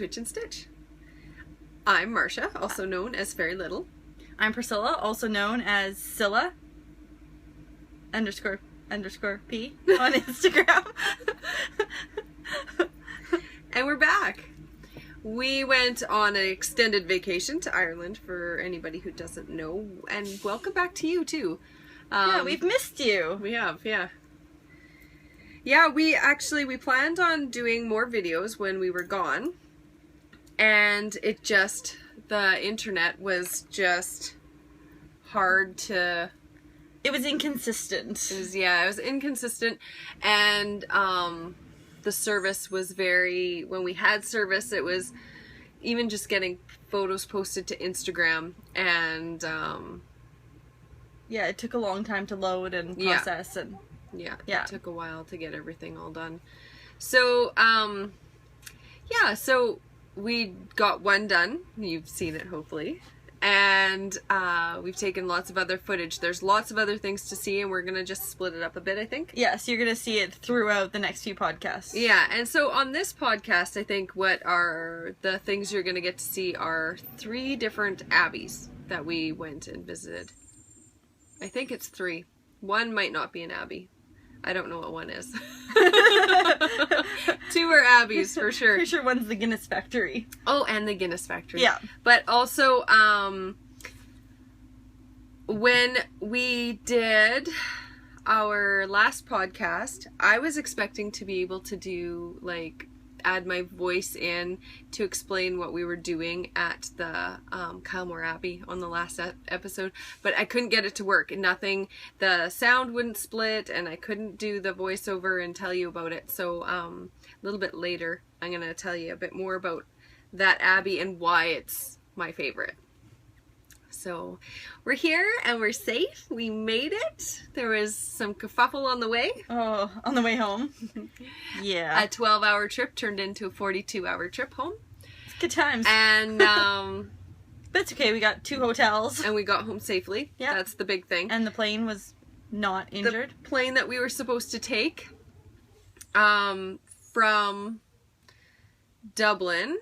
Twitch and Stitch. I'm Marcia, also known as Fairy Little. I'm Priscilla, also known as Scylla _P on Instagram. And we're back. We went on an extended vacation to Ireland, for anybody who doesn't know, and welcome back to you too. Yeah, we've missed you. We have, yeah. Yeah, we planned on doing more videos when we were gone, and the internet was just hard to... It was inconsistent. It was inconsistent, and the service was when we had service, it was even just getting photos posted to Instagram, and yeah, it took a long time to load and process, and it took a while to get everything all done. So so we got one done. You've seen it, hopefully. And we've taken lots of other footage. There's lots of other things to see, and we're going to just split it up a bit, I think. Yeah, so you're going to see it throughout the next few podcasts. Yeah, and so on this podcast, I think what are the things you're going to get to see are 3 different abbeys that we went and visited. I think it's 3. One might not be an abbey. I don't know what one is. 2 are abbeys, for sure. Pretty sure one's the Guinness Factory. Oh, and the Guinness Factory. Yeah. But also, when we did our last podcast, I was expecting to be able to do, add my voice in to explain what we were doing at the Kylemore Abbey on the last episode, but I couldn't get it to work. The sound wouldn't split, and I couldn't do the voiceover and tell you about it. So a little bit later, I'm going to tell you a bit more about that abbey and why it's my favorite. So we're here and we're safe. We made it. There was some kerfuffle on the way. Oh, on the way home. Yeah. A 12-hour trip turned into a 42-hour trip home. It's good times. And but it's okay. We got 2 hotels. And we got home safely. Yeah. That's the big thing. And the plane was not injured. The plane that we were supposed to take from Dublin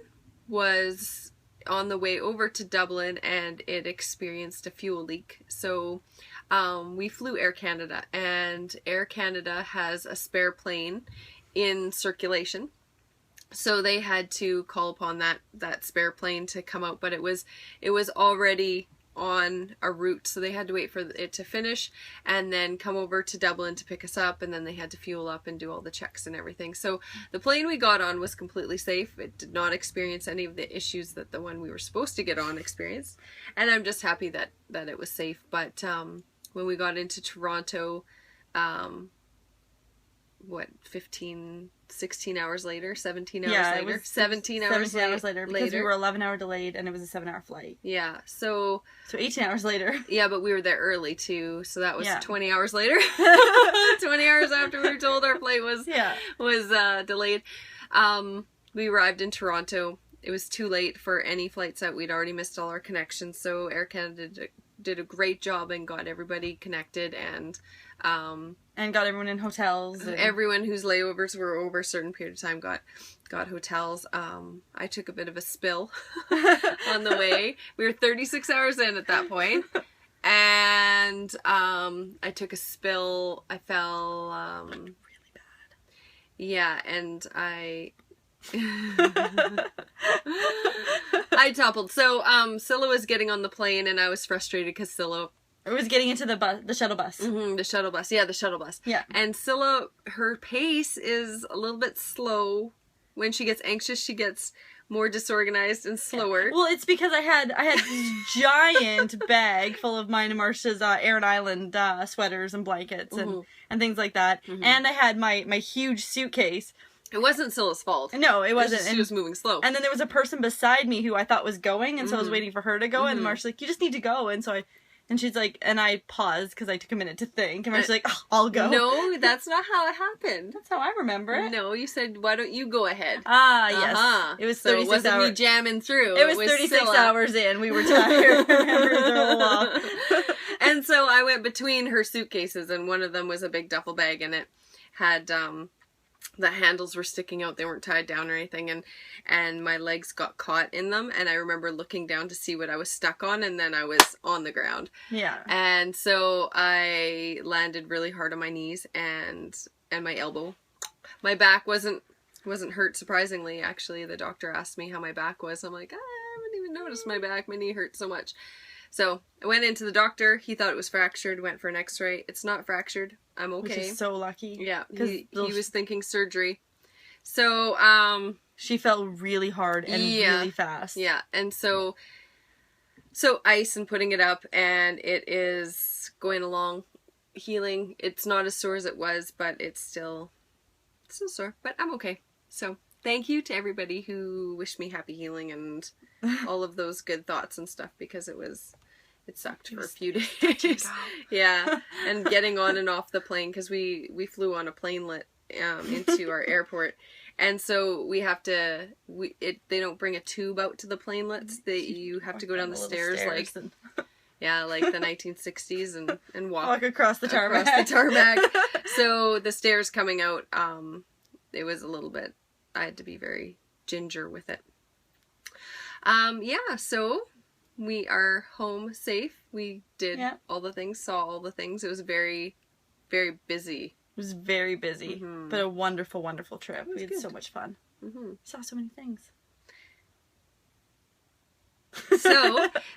was on the way over to Dublin, and it experienced a fuel leak. So we flew Air Canada, and Air Canada has a spare plane in circulation. So they had to call upon that spare plane to come out, but it was already on a route, so they had to wait for it to finish and then come over to Dublin to pick us up, and then they had to fuel up and do all the checks and everything. So the plane we got on was completely safe. It did not experience any of the issues that the one we were supposed to get on experienced, and I'm just happy that it was safe. But when we got into Toronto, 16 hours later, 17 hours later, 17 hours later, because we were 11-hour delayed, and it was a 7-hour flight. Yeah, so 18 hours later. Yeah, but we were there early too, so that was 20 hours later. 20 hours after we were told our flight was delayed. We arrived in Toronto. It was too late for any flights out. We'd already missed all our connections, so Air Canada did a great job and got everybody connected, and got everyone in hotels. And everyone whose layovers were over a certain period of time got hotels. I took a bit of a spill on the way. We were 36 hours in at that point. And I took a spill. I fell really bad. Yeah, and I toppled. So Scylla was getting on the plane, and I was frustrated because Scylla was getting into the shuttle bus. Mm-hmm, the shuttle bus. Yeah, the shuttle bus. Yeah. And Scylla, her pace is a little bit slow. When she gets anxious, she gets more disorganized and slower. Well, it's because I had this giant bag full of mine and Marcia's Aran Island sweaters and blankets and things like that. Mm-hmm. And I had my huge suitcase. It wasn't Scylla's fault. No, it wasn't. She was moving slow. And then there was a person beside me who I thought was going, and so I was waiting for her to go, and Marcia's like, you just need to go. And so she's like, and I paused because I took a minute to think, and Marcia's like, I'll go. No, that's not how it happened. That's how I remember it. No, you said, why don't you go ahead? Ah, yes. It was 36 hours. So it wasn't me jamming through. It was 36 Scylla. Hours in. We were tired. And so I went between her suitcases, and one of them was a big duffel bag, and it had the handles were sticking out. They weren't tied down or anything, and my legs got caught in them, and I remember looking down to see what I was stuck on, and then I was on the ground. Yeah. And so I landed really hard on my knees and my elbow. My back wasn't hurt, surprisingly. Actually, the doctor asked me how my back was. I'm like, I haven't even noticed my back. My knee hurt so much. So I went into the doctor. He thought it was fractured. Went for an x-ray. It's not fractured. I'm okay. Which is so lucky. Yeah, he was thinking surgery. So, she fell really hard and really fast. Yeah, and so ice and putting it up, and it is going along, healing. It's not as sore as it was, but it's still sore, but I'm okay. So, thank you to everybody who wished me happy healing and all of those good thoughts and stuff, because it sucked for a few days. Yeah, and getting on and off the plane, because we flew on a planelet into our airport, and so we have to. They don't bring a tube out to the planelets. You have to go down the stairs like the 1960s and walk across the tarmac. So the stairs coming out, it was a little bit. I had to be very ginger with it. Yeah, so we are home safe. We did all the things, saw all the things. It was very, very busy. It was very busy, but a wonderful, wonderful trip. We had good. so much fun. Saw so many things.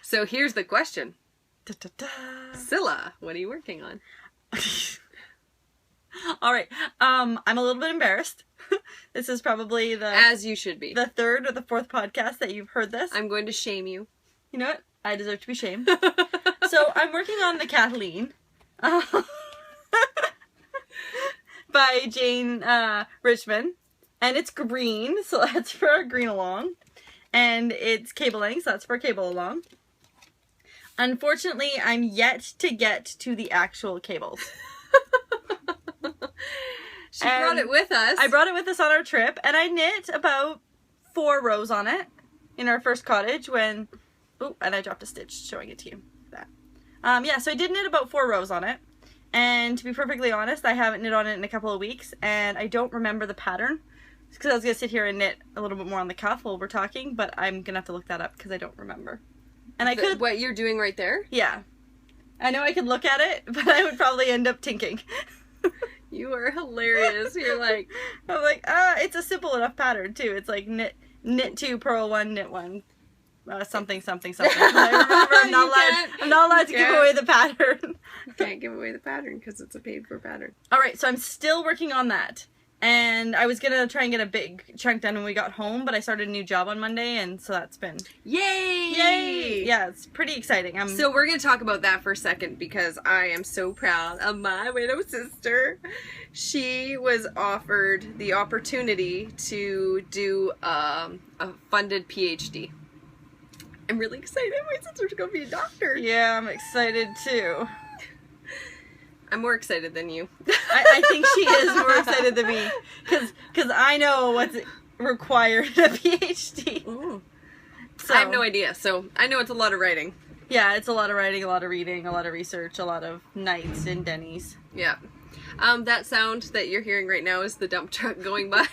So here's the question. Da-da-da. Scylla, what are you working on? All right. I'm a little bit embarrassed. This is probably as you should be, the third or the fourth podcast that you've heard this. I'm going to shame you. You know what? I deserve to be shamed. So I'm working on the Kathleen by Jane Richmond, and it's green, so that's for our green along, and it's cable length, so that's for cable along. Unfortunately, I'm yet to get to the actual cables. She brought it with us. I brought it with us on our trip, and I knit about 4 rows on it in our first cottage when... Oh, and I dropped a stitch showing it to you. That. Yeah, so I did knit about 4 rows on it, and to be perfectly honest, I haven't knit on it in a couple of weeks, and I don't remember the pattern, because I was going to sit here and knit a little bit more on the cuff while we're talking, but I'm going to have to look that up, because I don't remember. And I could... What you're doing right there? Yeah. I know I could look at it, but I would probably end up tinking. You are hilarious. You're like... I'm like, it's a simple enough pattern, too. It's like knit 2, purl 1, knit 1. Something. I remember I'm not allowed to give away the pattern. You can't give away the pattern because it's a paid for pattern. Alright, so I'm still working on that. And I was gonna try and get a big chunk done when we got home, but I started a new job on Monday, and so that's been... Yay! Yeah, it's pretty exciting. So we're gonna talk about that for a second, because I am so proud of my widow sister. She was offered the opportunity to do a funded PhD. I'm really excited. My sister's gonna be a doctor. Yeah, I'm excited too. I'm more excited than you. I think she is more excited than me. Because I know what's required in a PhD. Ooh. So, I have no idea. So I know it's a lot of writing. Yeah, it's a lot of writing, a lot of reading, a lot of research, a lot of nights in Denny's. Yeah. That sound that you're hearing right now is the dump truck going by.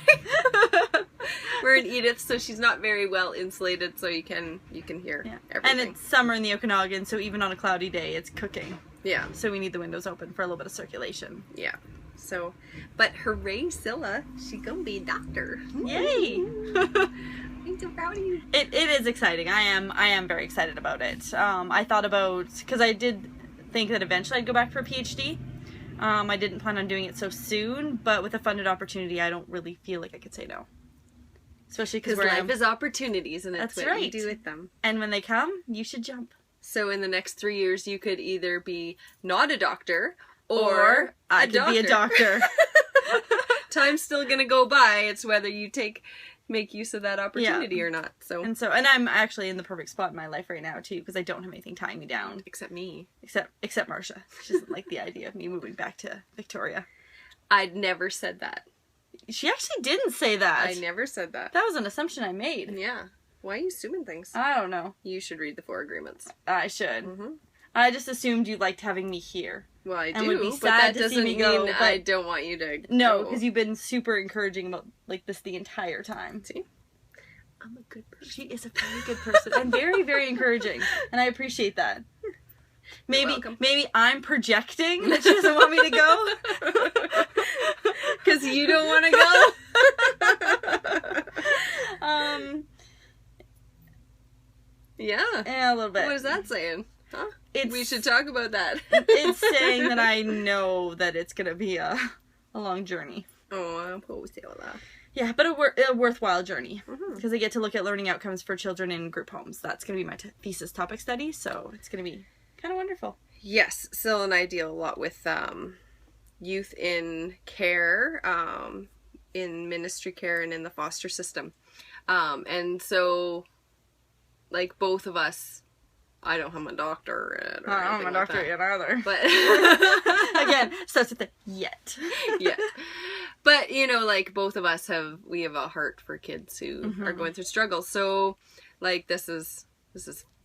We're in Edith, so she's not very well insulated, so you can hear everything. And it's summer in the Okanagan, so even on a cloudy day, it's cooking. Yeah. So we need the windows open for a little bit of circulation. Yeah. So, but hooray, Scylla, she gonna be a doctor. Yay! I'm so proud of you. It is exciting. I am very excited about it. I thought about, because I did think that eventually I'd go back for a PhD. I didn't plan on doing it so soon, but with a funded opportunity, I don't really feel like I could say no. Especially because life is opportunities, and it's what you do with them. And when they come, you should jump. So in the next 3 years, you could either be not a doctor or I could be a doctor. Time's still gonna go by. It's whether you make use of that opportunity or not. And I'm actually in the perfect spot in my life right now too, because I don't have anything tying me down. Except me. Except Marcia. She doesn't like the idea of me moving back to Victoria. I'd never said that. She actually didn't say that. I never said that. That was an assumption I made. Yeah. Why are you assuming things? I don't know. You should read the 4 agreements. I should. I just assumed you liked having me here. Well, I And do, would be but sad that to see doesn't me mean go, but- I don't want you to No, go. because you've been super encouraging about like this the entire time. See? I'm a good person. She is a very good person and very, very encouraging, and I appreciate that. Maybe I'm projecting that she doesn't want me to go. Because you don't want to go? Yeah, a little bit. what is that saying? Huh? We should talk about that. It's saying that I know that it's going to be a long journey. Oh, we'll see all that. Yeah, but a worthwhile journey. Because I get to look at learning outcomes for children in group homes. That's going to be my thesis topic study, so it's going to be kind of wonderful. Yes, Syl and I deal a lot with youth in care, in ministry care, and in the foster system. And so, like, both of us, I don't have a doctorate or I don't have a doctorate yet either. But again, starts with the yet. Yeah. But, you know, like, both of us we have a heart for kids who are going through struggles. So, like, this is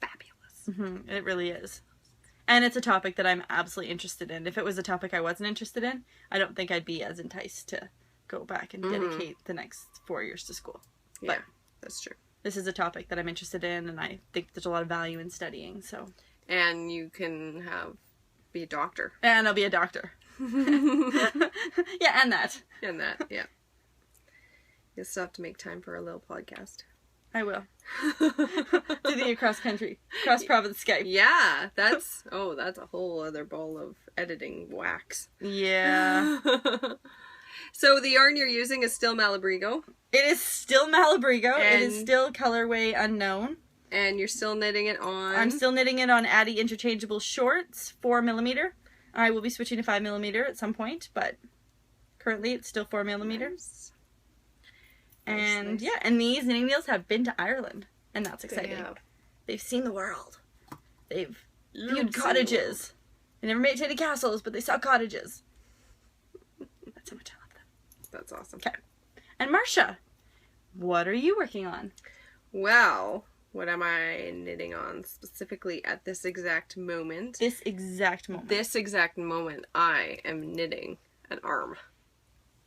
fabulous. It really is. And it's a topic that I'm absolutely interested in. If it was a topic I wasn't interested in, I don't think I'd be as enticed to go back and dedicate the next 4 years to school. Yeah, but that's true. This is a topic that I'm interested in, and I think there's a lot of value in studying, so. And you can be a doctor. And I'll be a doctor. Yeah, and that. And that, yeah. You'll still have to make time for a little podcast. I will. Do the cross country, cross province Skype. Yeah, that's a whole other ball of editing wax. Yeah. So the yarn you're using is still Malabrigo. It is still Malabrigo. And it is still colorway unknown. And you're still knitting it on... I'm still knitting it on Addie Interchangeable Shorts, 4mm. I will be switching to 5mm at some point, but currently it's still 4mm. Nice. And Nice. yeah, and these knitting needles have been to Ireland, and that's exciting. They have. They've seen the world. They've viewed cottages. They never made it to any castles, but they saw cottages. That's how much I love them. That's awesome. Okay. And Marcia, what are you working on? Well, what am I knitting on specifically at this exact moment? This exact moment. This exact moment, I am knitting an arm.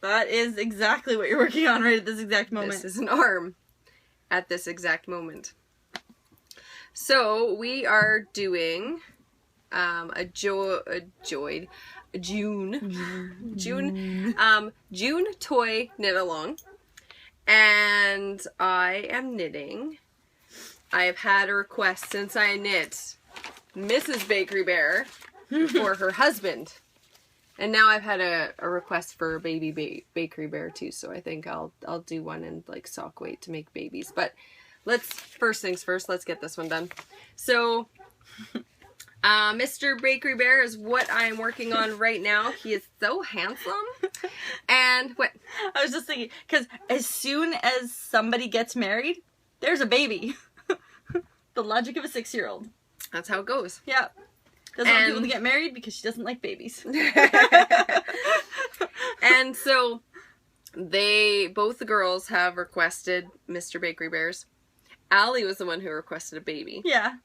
That is exactly what you're working on right at this exact moment. This is an arm at this exact moment. So we are doing a June toy knit along, and I am knitting. I've had a request since I knit Mrs. Bakery Bear for her husband. And now I've had a request for a baby Bakery Bear too, so I think I'll do one in like sock weight to make babies. But first things first, let's get this one done. So Mr. Bakery Bear is what I'm working on right now. He is so handsome. And what? I was just thinking, because as soon as somebody gets married, there's a baby. The logic of a 6-year-old. That's how it goes. Yeah. Doesn't want people to get married because she doesn't like babies. And so both the girls have requested Mr. Bakery Bears. Allie was the one who requested a baby. Yeah.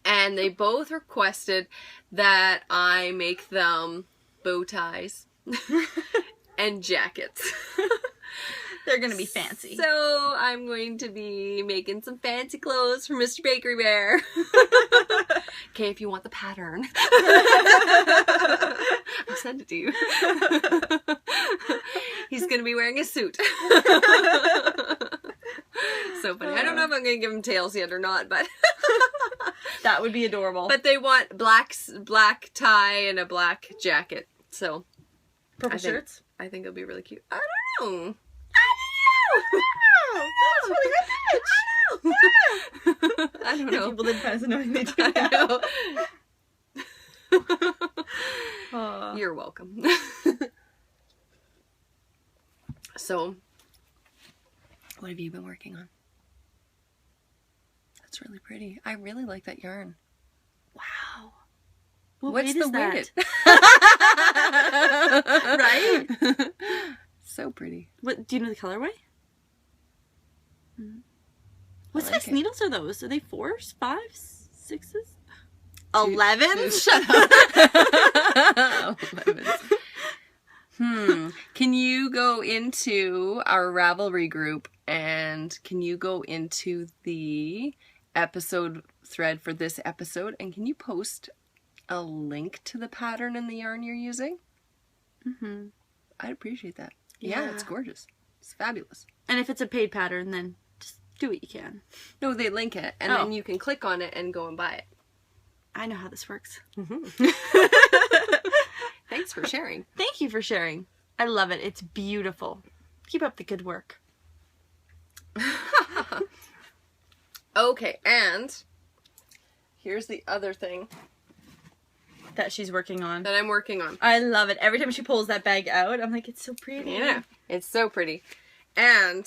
And they both requested that I make them bow ties and jackets. They're going to be fancy. So I'm going to be making some fancy clothes for Mr. Bakery Bear. Okay, if you want the pattern. I'll send it to you. He's going to be wearing a suit. So funny. I don't know if I'm going to give him tails yet or not, but... That would be adorable. But they want black tie and a black jacket. So purple shirts? I think it'll be really cute. I don't know. That's really good. I don't know. People didn't find us annoying. They do I know. You're welcome. So, what have you been working on? That's really pretty. I really like that yarn. Wow. What's the weight? Right? So pretty. What, do you know the colorway? What I like size it. needles are those? Are they 4s, 5s, 6s? 11s? Shut up. 11s. Can you go into our Ravelry group and can you go into the episode thread for this episode and can you post a link to the pattern and the yarn you're using? I'd appreciate that. Yeah, it's gorgeous. It's fabulous. And if it's a paid pattern, then just do what you can. No, they link it and then you can click on it and go and buy it. I know how this works. Thanks for sharing. Thank you for sharing. I love it. It's beautiful. Keep up the good work. Okay, and here's the other thing that she's working on. That I'm working on. I love it. Every time she pulls that bag out, I'm like, it's so pretty. Yeah, it's so pretty. And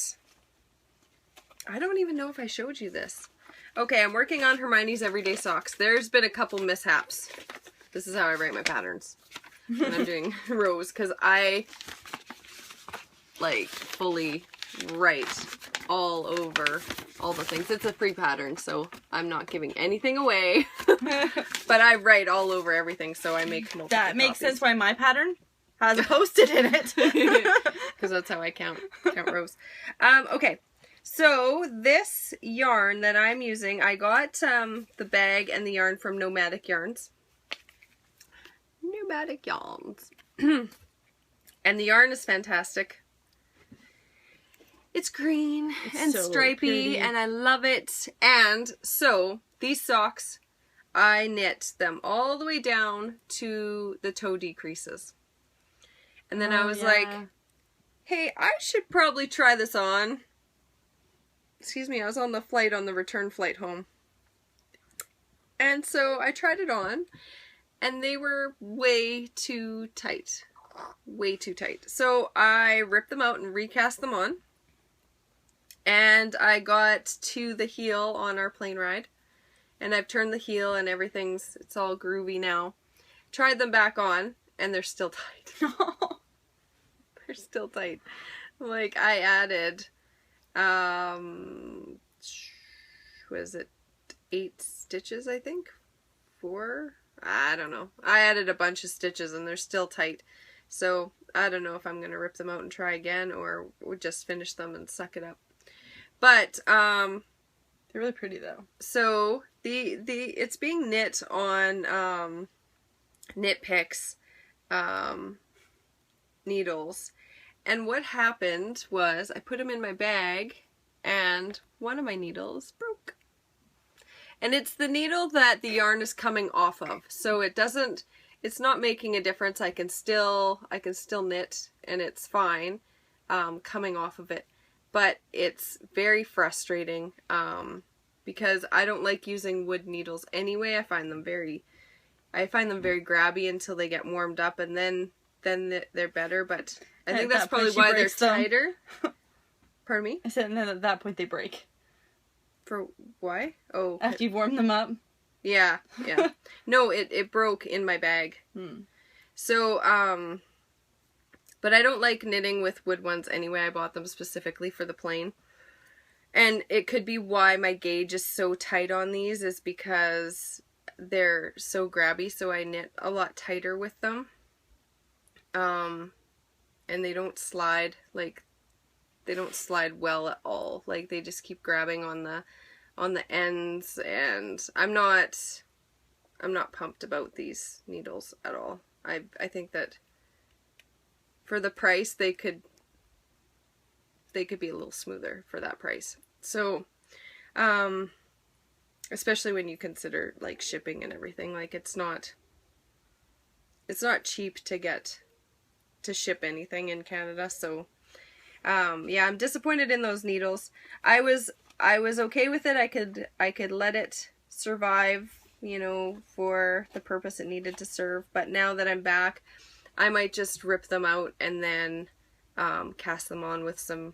I don't even know if I showed you this. Okay, I'm working on Hermione's Everyday Socks. There's been a couple mishaps. This is how I write my patterns when I'm doing rows, because I like fully write all over all the things. It's a free pattern, so I'm not giving anything away. But I write all over everything, so I make multiple That makes copies. sense why my pattern has a post-it in it. Because that's how I count rows. Okay, so this yarn that I'm using, I got the bag and the yarn from Nomadic Yarns. Nomadic Yarns. And the yarn is fantastic. It's green and so stripy pretty. and I love it. And so these socks, I knit them all the way down to the toe decreases. And then I was like, hey, I should probably try this on. Excuse me, I was on the return flight home. And so I tried it on and they were way too tight. Way too tight. So I ripped them out and recast them on. And I got to the heel on our plane ride. And I've turned the heel and it's all groovy now. Tried them back on and they're still tight. They're still tight. Like I added, was it 8 stitches, I think? 4? I don't know. I added a bunch of stitches and they're still tight. So I don't know if I'm going to rip them out and try again or just finish them and suck it up. But they're really pretty though. So it's being knit on Knit Picks needles. And what happened was I put them in my bag and one of my needles broke. And it's the needle that the yarn is coming off of. So it's not making a difference. I can still knit and it's fine coming off of it. But it's very frustrating because I don't like using wood needles anyway. I find them very grabby until they get warmed up and then they're better. But I think that's probably why they're tighter. Pardon me? I said, and then at that point they break. For why? Oh. After you've warmed them up? Yeah. No, it broke in my bag. So, but I don't like knitting with wood ones anyway. I bought them specifically for the plane. And it could be why my gauge is so tight on these is because they're so grabby. So I knit a lot tighter with them. And they don't slide, they don't slide well at all. Like they just keep grabbing on the ends and I'm not pumped about these needles at all. I think that for the price, they could be a little smoother for that price. So, especially when you consider like shipping and everything, like it's not cheap to ship anything in Canada. So, yeah, I'm disappointed in those needles. I was okay with it. I could let it survive, for the purpose it needed to serve. But now that I'm back, I might just rip them out and then cast them on with some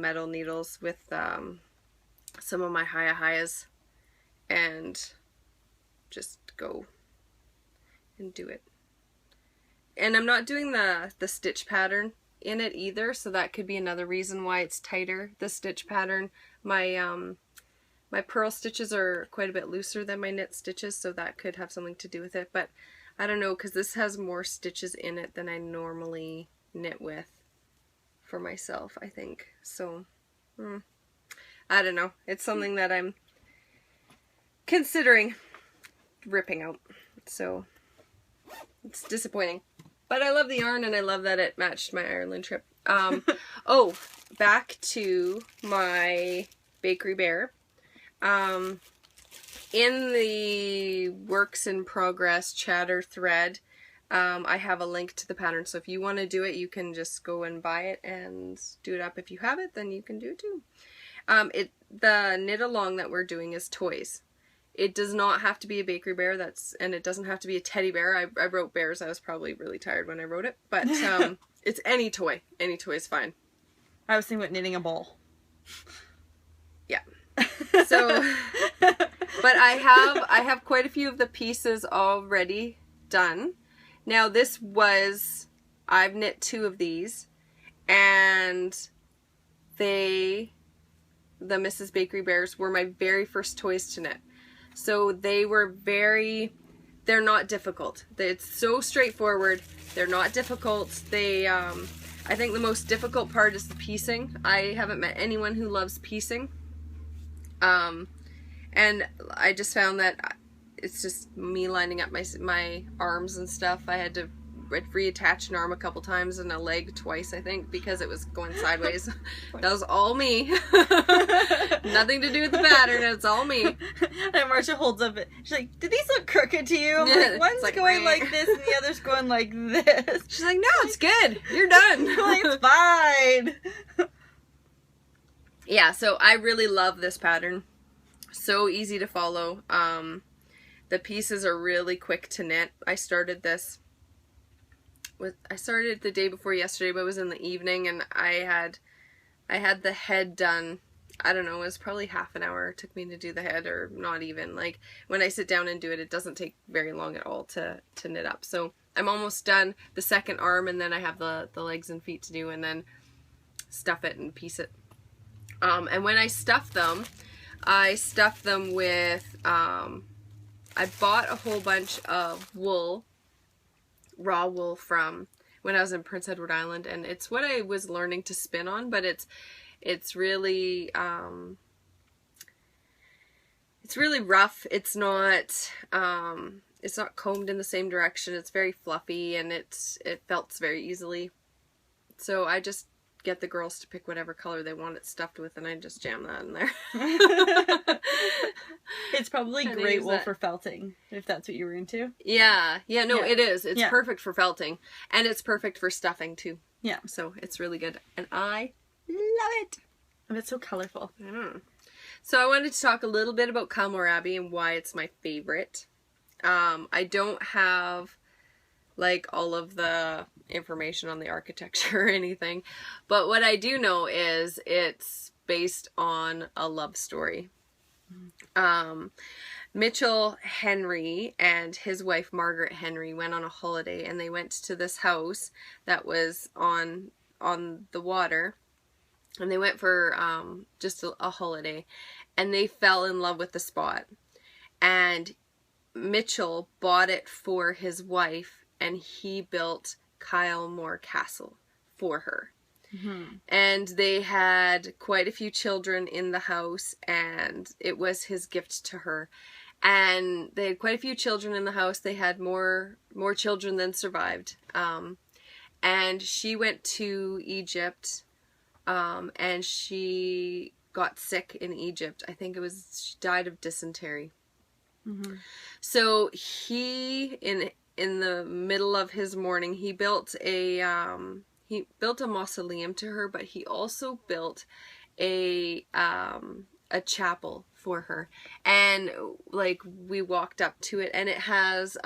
metal needles with some of my Hayas and just go and do it. And I'm not doing the stitch pattern in it either, so that could be another reason why it's tighter, the stitch pattern. My My purl stitches are quite a bit looser than my knit stitches, so that could have something to do with it. But I don't know, because this has more stitches in it than I normally knit with for myself, I think. So, I don't know. It's something that I'm considering ripping out. So, it's disappointing. But I love the yarn, and I love that it matched my Ireland trip. Oh, back to my Bakery Bear. In the works in progress chatter thread, I have a link to the pattern. So if you want to do it, you can just go and buy it and do it up. If you have it, then you can do it too. The knit along that we're doing is toys. It does not have to be a Bakery Bear, and it doesn't have to be a teddy bear. I wrote bears. I was probably really tired when I wrote it, but it's any toy. Any toy is fine. I was thinking about knitting a ball. Yeah. So, but I have quite a few of the pieces already done. Now I've knit 2 of these, and the Mrs. Bakery Bears were my very first toys to knit. So they're not difficult. It's so straightforward. They're not difficult. I think the most difficult part is the piecing. I haven't met anyone who loves piecing. And I just found that it's just me lining up my arms and stuff. I had to reattach an arm a couple times and a leg twice, I think, because it was going sideways. That was all me. Nothing to do with the pattern. It's all me. And Marcia holds up it. She's like, "Did these look crooked to you?" I'm like, "One's like, going like this and the other's going like this." She's like, "No, it's good. You're done." I'm like, "It's fine." Yeah, so I really love this pattern. So easy to follow. The pieces are really quick to knit. I started the day before yesterday, but it was in the evening, and I had the head done. I don't know, it was probably half an hour it took me to do the head, or not even. Like, when I sit down and do it, it doesn't take very long at all to knit up. So I'm almost done the second arm, and then I have the legs and feet to do, and then stuff it and piece it. And when I stuff them with, I bought a whole bunch of wool, raw wool, from when I was in Prince Edward Island, and it's what I was learning to spin on, but it's really rough. It's not combed in the same direction. It's very fluffy, and it felts very easily. So I just get the girls to pick whatever color they want it stuffed with, and I just jam that in there. It's probably great wool for felting, if that's what you were into. Yeah, no, it is. It's Yeah. perfect for felting, and it's perfect for stuffing too. Yeah. So it's really good, and I love it. And it's so colorful. So I wanted to talk a little bit about Kylemore Abbey and why it's my favorite. I don't have like all of the information on the architecture or anything, but what I do know is it's based on a love story. Mitchell Henry and his wife Margaret Henry went on a holiday, and they went to this house that was on the water, and they went for just a holiday, and they fell in love with the spot, and Mitchell bought it for his wife, and he built Kylemore Castle for her. And they had quite a few children in the house, and it was his gift to her. And they had quite a few children in the house. They had more children than survived. And she went to Egypt, and she got sick in Egypt. I think she died of dysentery. So he, in the middle of his mourning, he built a mausoleum to her, but he also built a chapel for her. And like, we walked up to it, and it has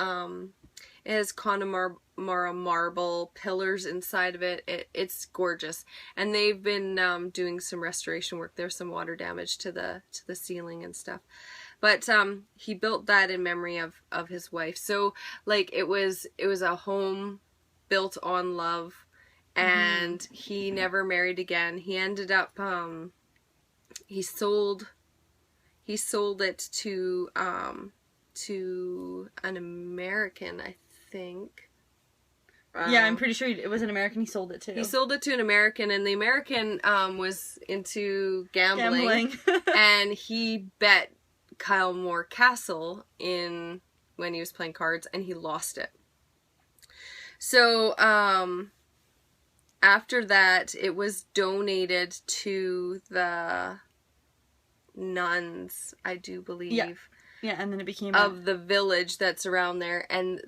Connemara marble pillars inside of it. It's gorgeous, and they've been doing some restoration work. There's some water damage to the ceiling and stuff. But he built that in memory of his wife. So like, it was a home built on love, and he never married again. He ended up he sold he sold it to an American, I think. Yeah, I'm pretty sure it was an American he sold it to. He sold it to an American, and the American was into gambling. And he bet Kylemore Castle when he was playing cards, and he lost it. So, after that, it was donated to the nuns, I do believe. Yeah, and then it became of the village that's around there, and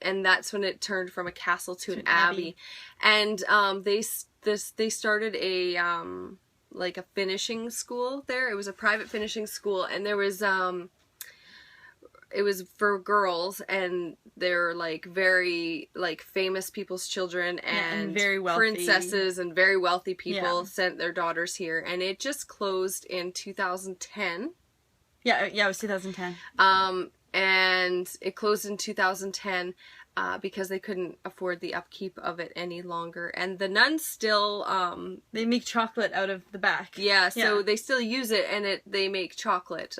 that's when it turned from a castle to an abbey. And they started a like a finishing school there. It was a private finishing school, and there was it was for girls, and they're like very like famous people's children, and very wealthy princesses and very wealthy people sent their daughters here, and it just closed in 2010. Yeah, it was 2010. And it closed in 2010 because they couldn't afford the upkeep of it any longer. And the nuns still they make chocolate out of the back. Yeah, so they still use it, and they make chocolate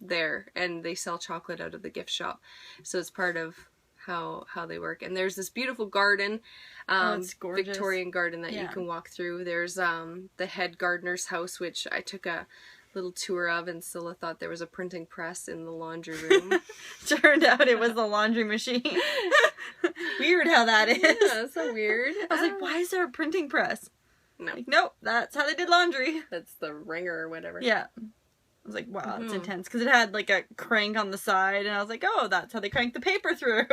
there, and they sell chocolate out of the gift shop. So it's part of how they work. And there's this beautiful garden, it's gorgeous. Victorian garden that you can walk through. There's the head gardener's house, which I took a little tour of, and Scylla thought there was a printing press in the laundry room. Turned out it was the laundry machine. Weird how that is. Yeah, that's so weird. I was like, why is there a printing press? No. Like, nope, that's how they did laundry. That's the wringer or whatever. Yeah. I was like, wow, that's intense. Because it had like a crank on the side, and I was like, oh, that's how they crank the paper through.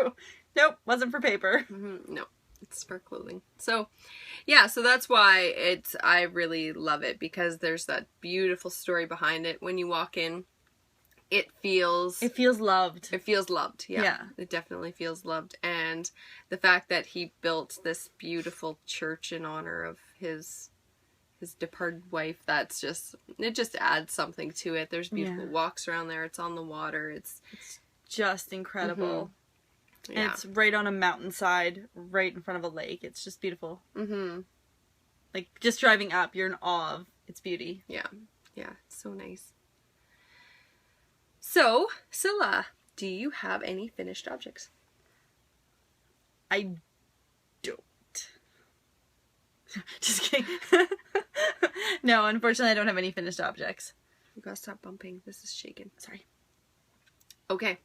Nope, wasn't for paper. No, it's for clothing. So, yeah, so that's why I really love it, because there's that beautiful story behind it. When you walk in, it feels loved. It feels loved, yeah. It definitely feels loved. And the fact that he built this beautiful church in honor of his departed wife, it just adds something to it. There's beautiful walks around there. It's on the water. It's just incredible. Yeah. And it's right on a mountainside, right in front of a lake. It's just beautiful. Like, just driving up, you're in awe of its beauty. Yeah. Yeah, it's so nice. So, Scylla, do you have any finished objects? I don't. Just kidding. No, unfortunately, I don't have any finished objects. You gotta stop bumping. This is shaking. Sorry. Okay.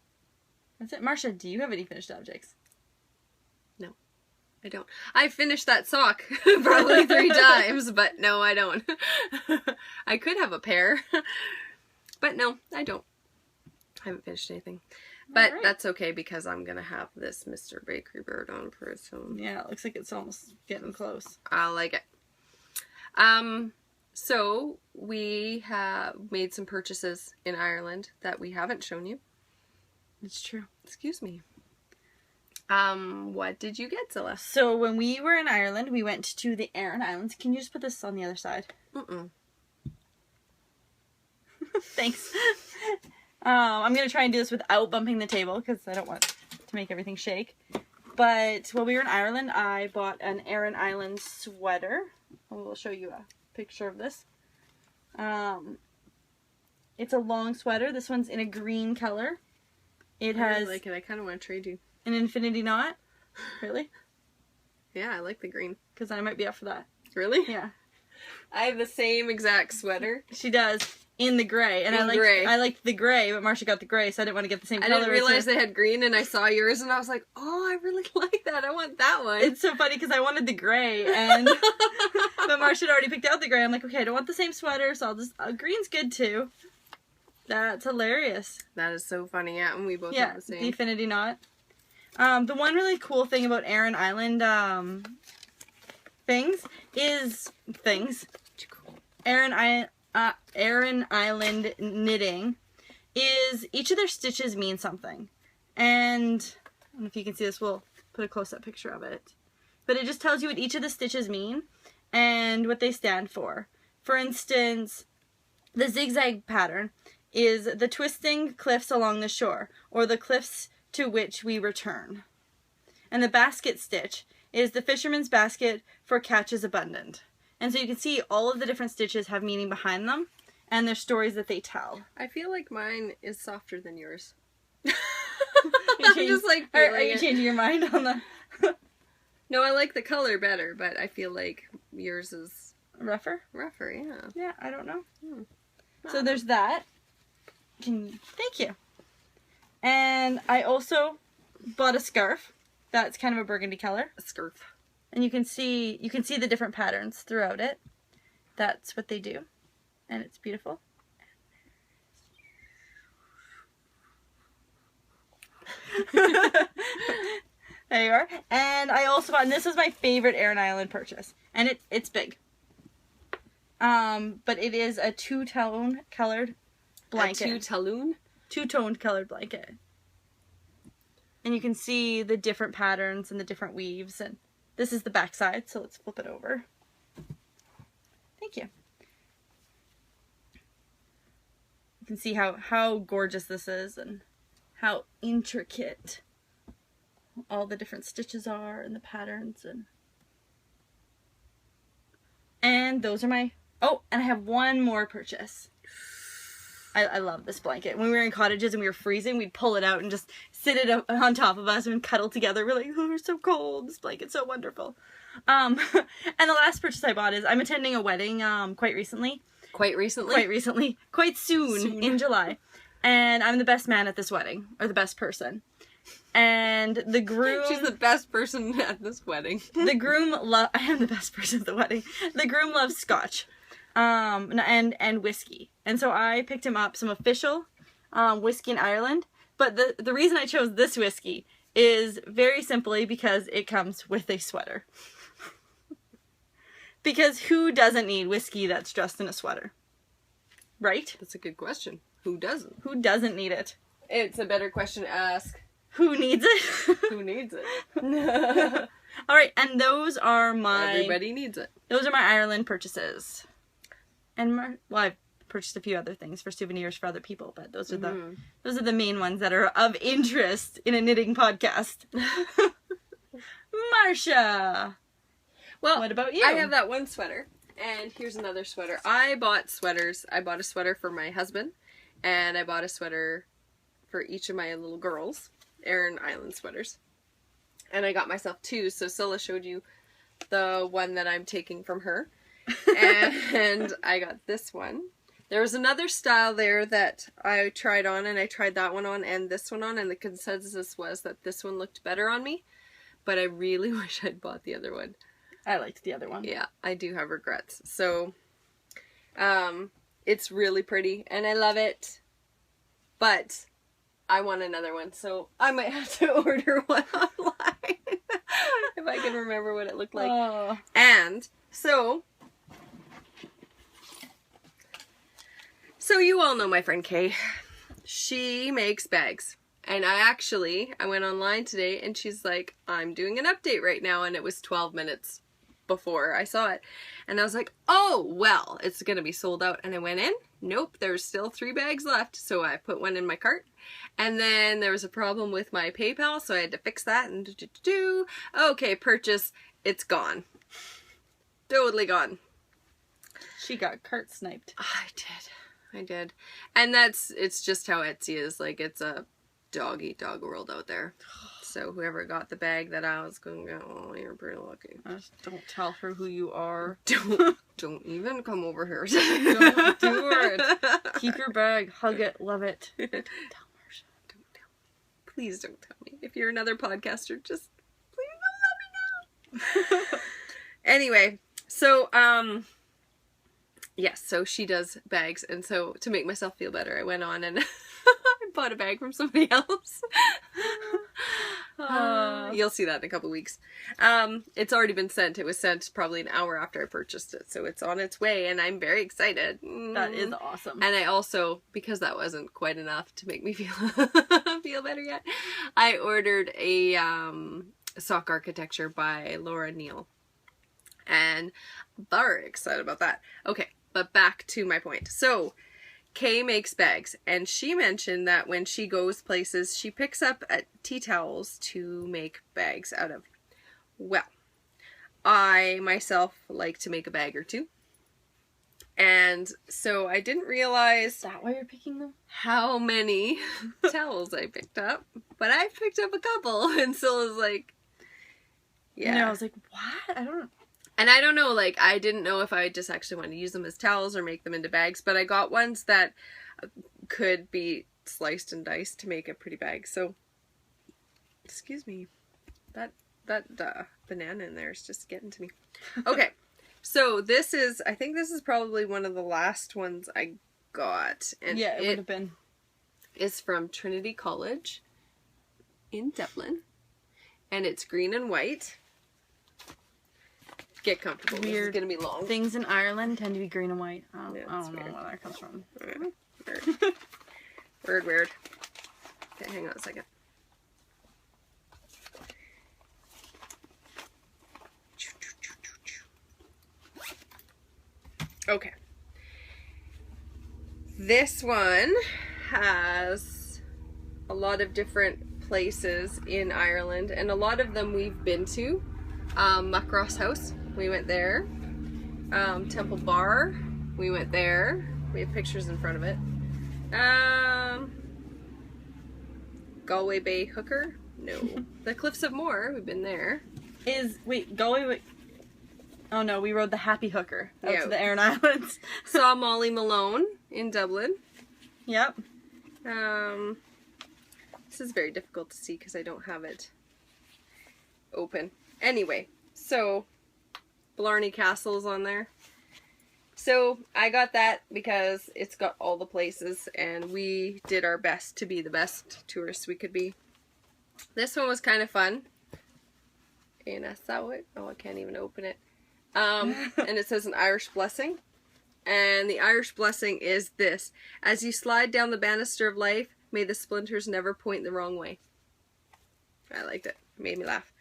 That's it. Marsha, do you have any finished objects? No, I don't. I finished that sock probably 3 times, but no, I don't. I could have a pair, but no, I don't. I haven't finished anything. But that's okay, because I'm going to have this Mr. Bakery Bird on pretty soon. Yeah, it looks like it's almost getting close. I like it. So we have made some purchases in Ireland that we haven't shown you. It's true. Excuse me. What did you get, Zilla? So when we were in Ireland, we went to the Aran Islands. Can you just put this on the other side? Thanks. I'm going to try and do this without bumping the table, because I don't want to make everything shake. But while we were in Ireland, I bought an Aran Island sweater. I will show you a picture of this. It's a long sweater. This one's in a green color. It has... I really like it. I kind of want to trade you. An infinity knot. Really? Yeah, I like the green. Because I might be up for that. Really? Yeah. I have the same exact sweater. She does. In the gray. And I liked the gray, but Marsha got the gray, so I didn't want to get the same color. I didn't realize they had green, and I saw yours, and I was like, oh, I really like that. I want that one. It's so funny, because I wanted the gray, and but Marsha had already picked out the gray. I'm like, okay, I don't want the same sweater, so I'll just... green's good, too. That's hilarious. That is so funny, yeah, and we both have the same. The infinity knot. The one really cool thing about Aran Island, Aran Island knitting is each of their stitches mean something. And I don't know if you can see this, we'll put a close-up picture of it. But it just tells you what each of the stitches mean and what they stand for. For instance, the zigzag pattern is the twisting cliffs along the shore, or the cliffs to which we return. And the basket stitch is the fisherman's basket for catches abundant. And so you can see all of the different stitches have meaning behind them, and their stories that they tell. I feel like mine is softer than yours. I'm just like are you changing your mind on the... No, I like the color better, but I feel like yours is rougher? Rougher, yeah. Yeah, I don't know. Wow. So there's that. Thank you. And I also bought a scarf that's kind of a burgundy color. A scarf. And you can see the different patterns throughout it. That's what they do. And it's beautiful. There you are. And I also bought, and this is my favorite Aran Island purchase. And it's big. But it is a two-tone colored blanket. A two-tone? Two-toned colored blanket. And you can see the different patterns and the different weaves. And this is the back side, so let's flip it over. Thank you. You can see how gorgeous this is and how intricate all the different stitches are and the patterns. And those are my... Oh, and I have one more purchase. I love this blanket. When we were in cottages and we were freezing, we'd pull it out and just sit it on top of us and cuddle together. We're like, oh, we're so cold. This blanket's so wonderful. And the last purchase I bought is I'm attending a wedding quite recently. Quite recently? Quite recently. Quite soon. In July. And I'm the best man at this wedding. Or the best person. And the groom... She's the best person at this wedding. The groom I am the best person at the wedding. The groom loves scotch. And whiskey. And so I picked him up some official whiskey in Ireland. But the reason I chose this whiskey is very simply because it comes with a sweater. Because who doesn't need whiskey that's dressed in a sweater? Right? That's a good question. Who doesn't? Who doesn't need it? It's a better question to ask. Who needs it? Who needs it? Alright, and those are Everybody needs it. Those are my Ireland purchases. And well, I've purchased a few other things for souvenirs for other people, but those are the main ones that are of interest in a knitting podcast. Marsha! Well, what about you? I have that one sweater, and here's another sweater. I bought sweaters. I bought a sweater for my husband, and I bought a sweater for each of my little girls, Aran Island sweaters. And I got myself two, so Scylla showed you the one that I'm taking from her. And I got this one. There was another style there that I tried on, and I tried that one on and this one on, and the consensus was that this one looked better on me, but I really wish I'd bought the other one. I liked the other one. Yeah, I do have regrets. So, it's really pretty, and I love it, but I want another one, so I might have to order one online if I can remember what it looked like. Oh. And so you all know my friend Kay. She makes bags. And I went online today and she's like, I'm doing an update right now, and it was 12 minutes before I saw it. And I was like, oh, well, it's going to be sold out. And I went in. Nope, there's still 3 bags left. So I put one in my cart. And then there was a problem with my PayPal, so I had to fix that. And okay, purchase. It's gone. Totally gone. She got cart sniped. I did. And it's just how Etsy is. Like, it's a dog-eat-dog world out there. So whoever got the bag that I was going to go, oh, you're pretty lucky. Just don't tell her who you are. Don't even come over here. Don't do it. Keep your bag. Hug it. Love it. Don't tell Marsha. Don't tell me. Please don't tell me. If you're another podcaster, just please don't let me know. Anyway, so, yes, so she does bags, and so to make myself feel better, I went on and I bought a bag from somebody else. You'll see that in a couple weeks. It's already been sent. It was sent probably an hour after I purchased it, so it's on its way, and I'm very excited. That is awesome. And I also, because that wasn't quite enough to make me feel feel better yet, I ordered a sock architecture by Laura Neal. And very excited about that. Okay, but back to my point. So, Kay makes bags, and she mentioned that when she goes places, she picks up tea towels to make bags out of. Well, I myself like to make a bag or two. And so I didn't realize Is that why you're picking them? how many towels I picked up, but I picked up a couple, and so I was like, yeah. No, I was like, what? I don't. And I don't know, like, I didn't know if I just actually wanted to use them as towels or make them into bags, but I got ones that could be sliced and diced to make a pretty bag. So, excuse me, that banana in there is just getting to me. Okay, so this is, I think this is probably one of the last ones I got. And Yeah, it would have been. Is from Trinity College in Dublin, and it's green and white. Get comfortable. Weird. This is gonna be long. Things in Ireland tend to be green and white. I don't know weird. where that comes from. Weird. Weird. Okay, hang on a second. Okay. This one has a lot of different places in Ireland, and a lot of them we've been to. Muckross House, we went there. Temple Bar, we went there. We have pictures in front of it. Galway Bay Hooker, no. The Cliffs of Moher, we've been there. Wait, Galway. Oh no, we rode the Happy Hooker out Yeah. to the Aran Islands. Saw Molly Malone in Dublin. Yep. This is very difficult to see because I don't have it open. Anyway, so Blarney Castle is on there. So I got that because it's got all the places, and we did our best to be the best tourists we could be. This one was kind of fun. And I saw it. Oh, I can't even open it. And it says an Irish blessing. And the Irish blessing is this: as you slide down the banister of life, may the splinters never point the wrong way. I liked it. It made me laugh.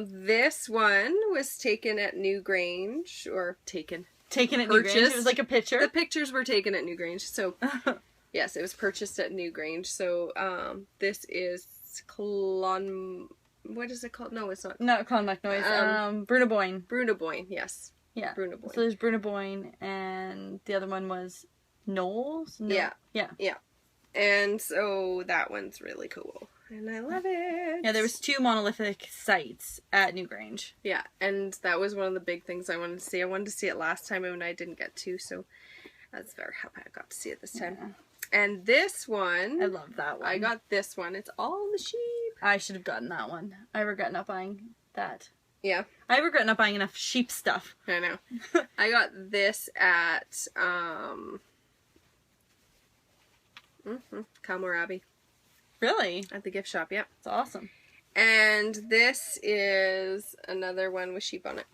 This one was taken at Newgrange, or taken at Newgrange. It was like a picture. The pictures were taken at Newgrange, so yes, it was purchased at Newgrange. So this is what is it called? No, it's not. Not Clonmacnoise. Brunaboyne. Brunaboyne, yes. Yeah. Brunaboyne. So there's Brunaboyne, and the other one was Knowles. No. Yeah. And so that one's really cool. And I love it. Yeah, there was 2 monolithic sites at Newgrange. Yeah, and that was one of the big things I wanted to see. I wanted to see it last time and I didn't get to, so that's very happy I got to see it this time. Yeah. And this one... I love that one. I got this one. It's all the sheep. I should have gotten that one. I regret not buying that. Yeah. I regret not buying enough sheep stuff. I know. I got this at Kylemore Abbey. Really? At the gift shop, yeah. It's awesome. And this is another one with sheep on it.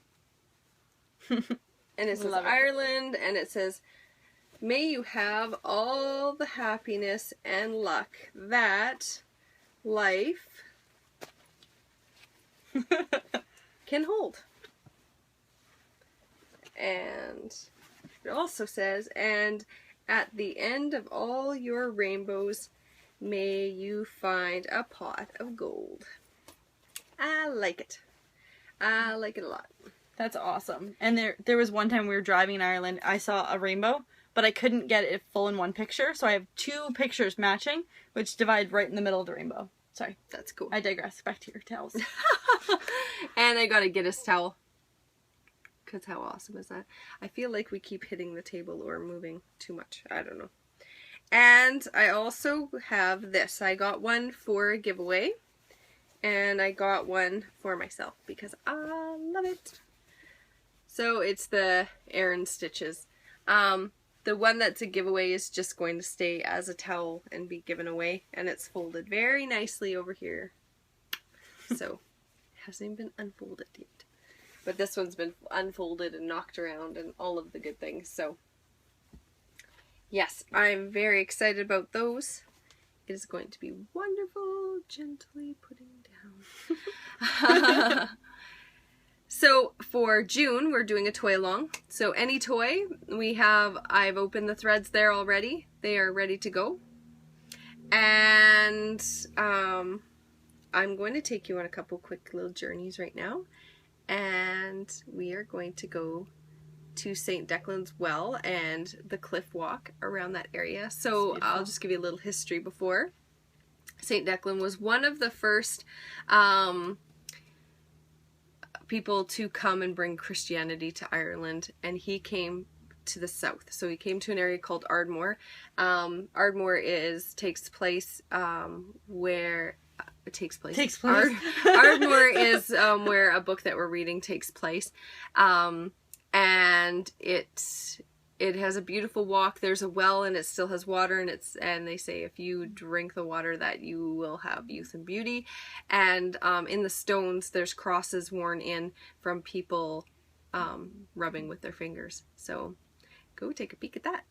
And it says Ireland, and it says, may you have all the happiness and luck that life can hold. And it also says, and at the end of all your rainbows, may you find a pot of gold. I like it. I like it a lot. That's awesome. And there was one time we were driving in Ireland, I saw a rainbow, but I couldn't get it full in one picture, so I have 2 pictures matching, which divide right in the middle of the rainbow. Sorry. That's cool. I digress. Back to your towels. And I got a Guinness towel. Because how awesome is that? I feel like we keep hitting the table or moving too much. I don't know. And I also have this. I got one for a giveaway. And I got one for myself because I love it. So it's the Aran stitches. The one that's a giveaway is just going to stay as a towel and be given away. And it's folded very nicely over here. So it hasn't even been unfolded yet. But this one's been unfolded and knocked around and all of the good things. So yes, I'm very excited about those. It is going to be wonderful. Gently putting down. So for June, we're doing a toy along. So any toy we have, I've opened the threads there already. They are ready to go. And I'm going to take you on a couple quick little journeys right now. And we are going to go to St. Declan's Well and the cliff walk around that area. So I'll just give you a little history before. St. Declan was one of the first people to come and bring Christianity to Ireland, and he came to the south. So he came to an area called Ardmore. Ardmore takes place where it takes place. Ardmore is where a book that we're reading takes place, and it has a beautiful walk. There's a well, and it still has water, and they say if you drink the water that you will have youth and beauty. And in the stones, there's crosses worn in from people rubbing with their fingers. So go take a peek at that.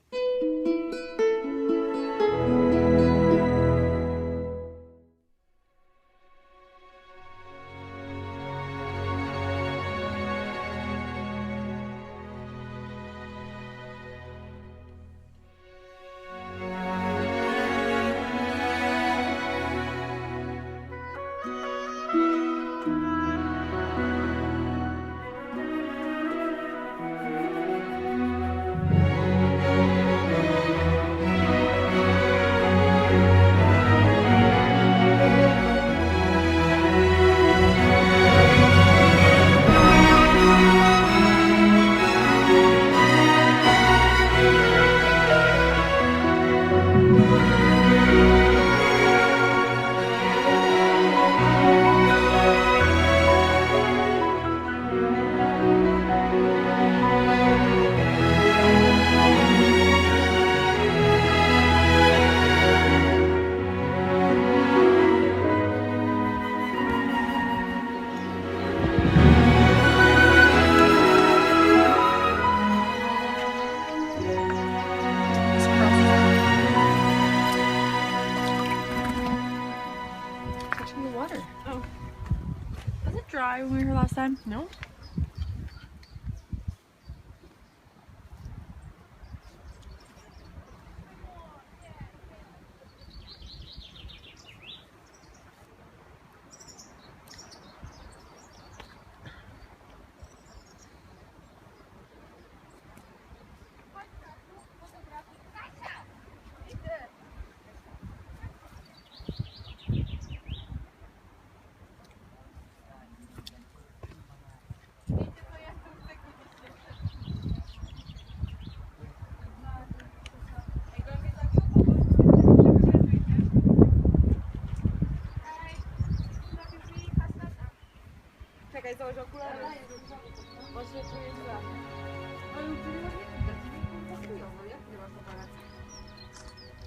Dry when we were here last time? No.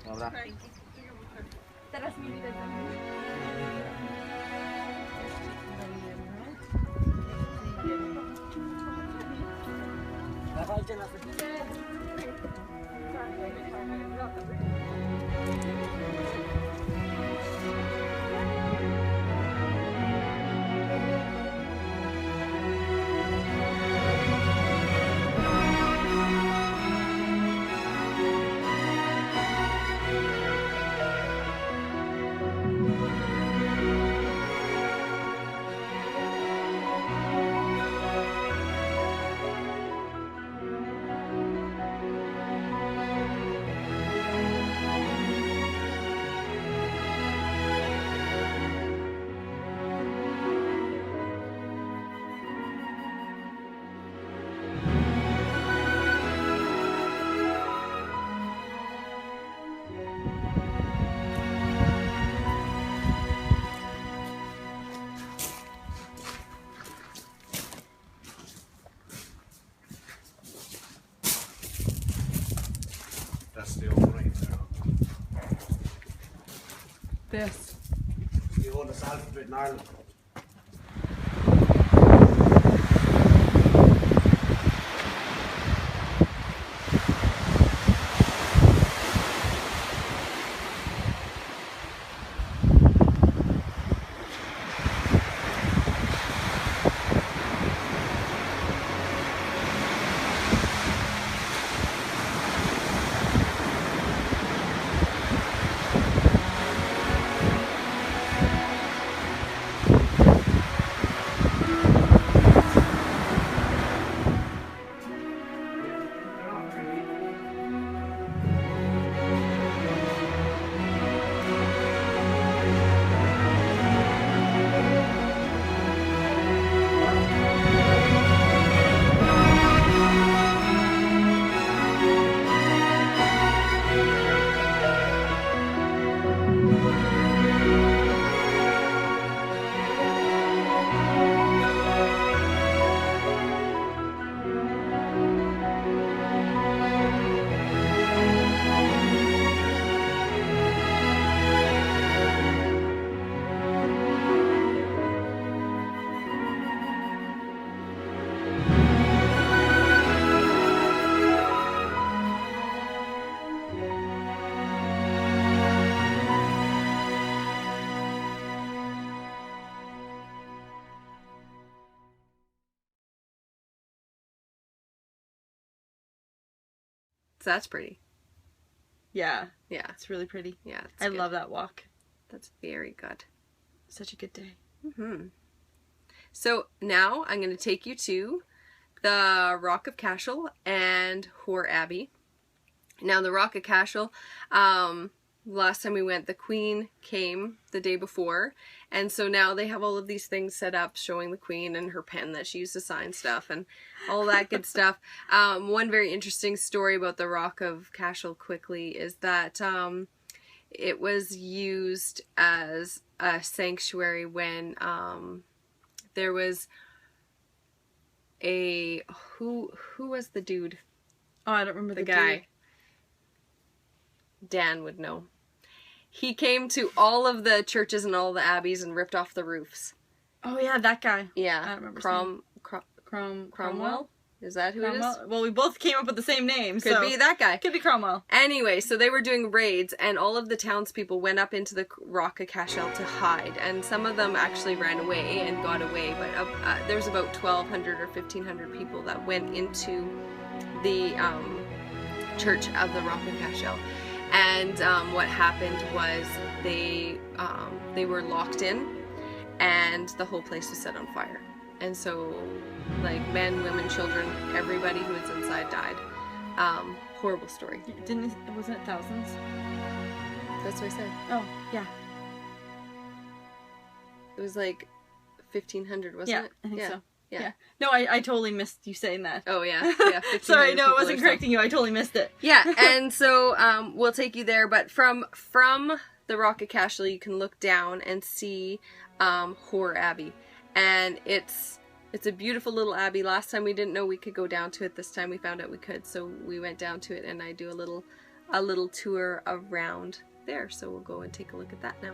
Dobra. Teraz mi widać. Dawajcie na sekundę. That's the old right there. This. The oldest alphabet in Ireland. So that's pretty. Yeah, Yeah. it's really pretty. Yeah. It's I good. love that walk. That's very good. Such a good day. So now I'm going to take you to the Rock of Cashel and Ardmore Abbey. Now the Rock of Cashel, last time we went, the Queen came the day before, and so now they have all of these things set up showing the Queen and her pen that she used to sign stuff and all that good stuff. One very interesting story about the Rock of Cashel quickly is that it was used as a sanctuary when there was a who was the dude? Oh, I don't remember The guy. dude. Dan would know. He came to all of the churches and all the abbeys and ripped off the roofs. Oh yeah, that guy. Yeah. I don't remember Cromwell? Is that who it is? Cromwell? Well, we both came up with the same name. Could be that guy. Could be Cromwell. Anyway, so they were doing raids, and all of the townspeople went up into the Rock of Cashel to hide, and some of them actually ran away and got away, but there was about 1,200 or 1,500 people that went into the church of the Rock of Cashel. And what happened was they were locked in, and the whole place was set on fire. And so, like, men, women, children, everybody who was inside died. Horrible story. Wasn't it thousands? That's what I said. Oh, yeah. It was like 1,500, wasn't Yeah, it? I think so. Yeah. Yeah. No, I totally missed you saying that. Oh, yeah. Yeah. 1,500 Sorry, no, I people wasn't or so. correcting you. I totally missed it. Yeah, and so we'll take you there, but from the Rock of Cashel, you can look down and see Ardmore Abbey, and it's a beautiful little abbey. Last time we didn't know we could go down to it. This time we found out we could, so we went down to it, and I do a little tour around there. So we'll go and take a look at that now.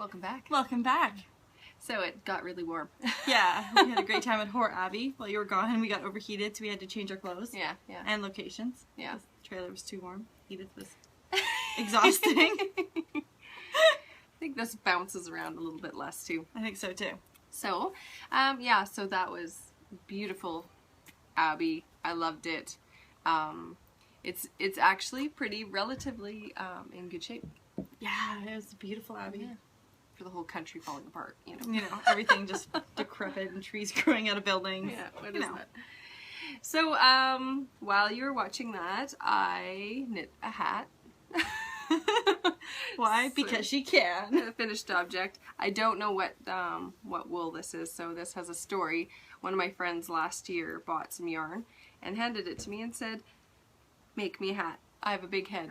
Welcome back. Welcome back. So it got really warm. Yeah, we had a great time at Ardmore Abbey while you were gone, and we got overheated, so we had to change our clothes. Yeah. And locations. Yeah. The trailer was too warm. Edith was exhausting. I think this bounces around a little bit less too. I think so too. So, so that was beautiful Abbey. I loved it. It's actually pretty relatively in good shape. Yeah, it was a beautiful Abbey. Yeah. For the whole country falling apart, Everything just decrepit and trees growing out of buildings. Yeah, what is that? So, while you were watching that, I knit a hat. Why? So, Because she can. a finished object. I don't know what wool this is, so this has a story. One of my friends last year bought some yarn and handed it to me and said, "Make me a hat. I have a big head."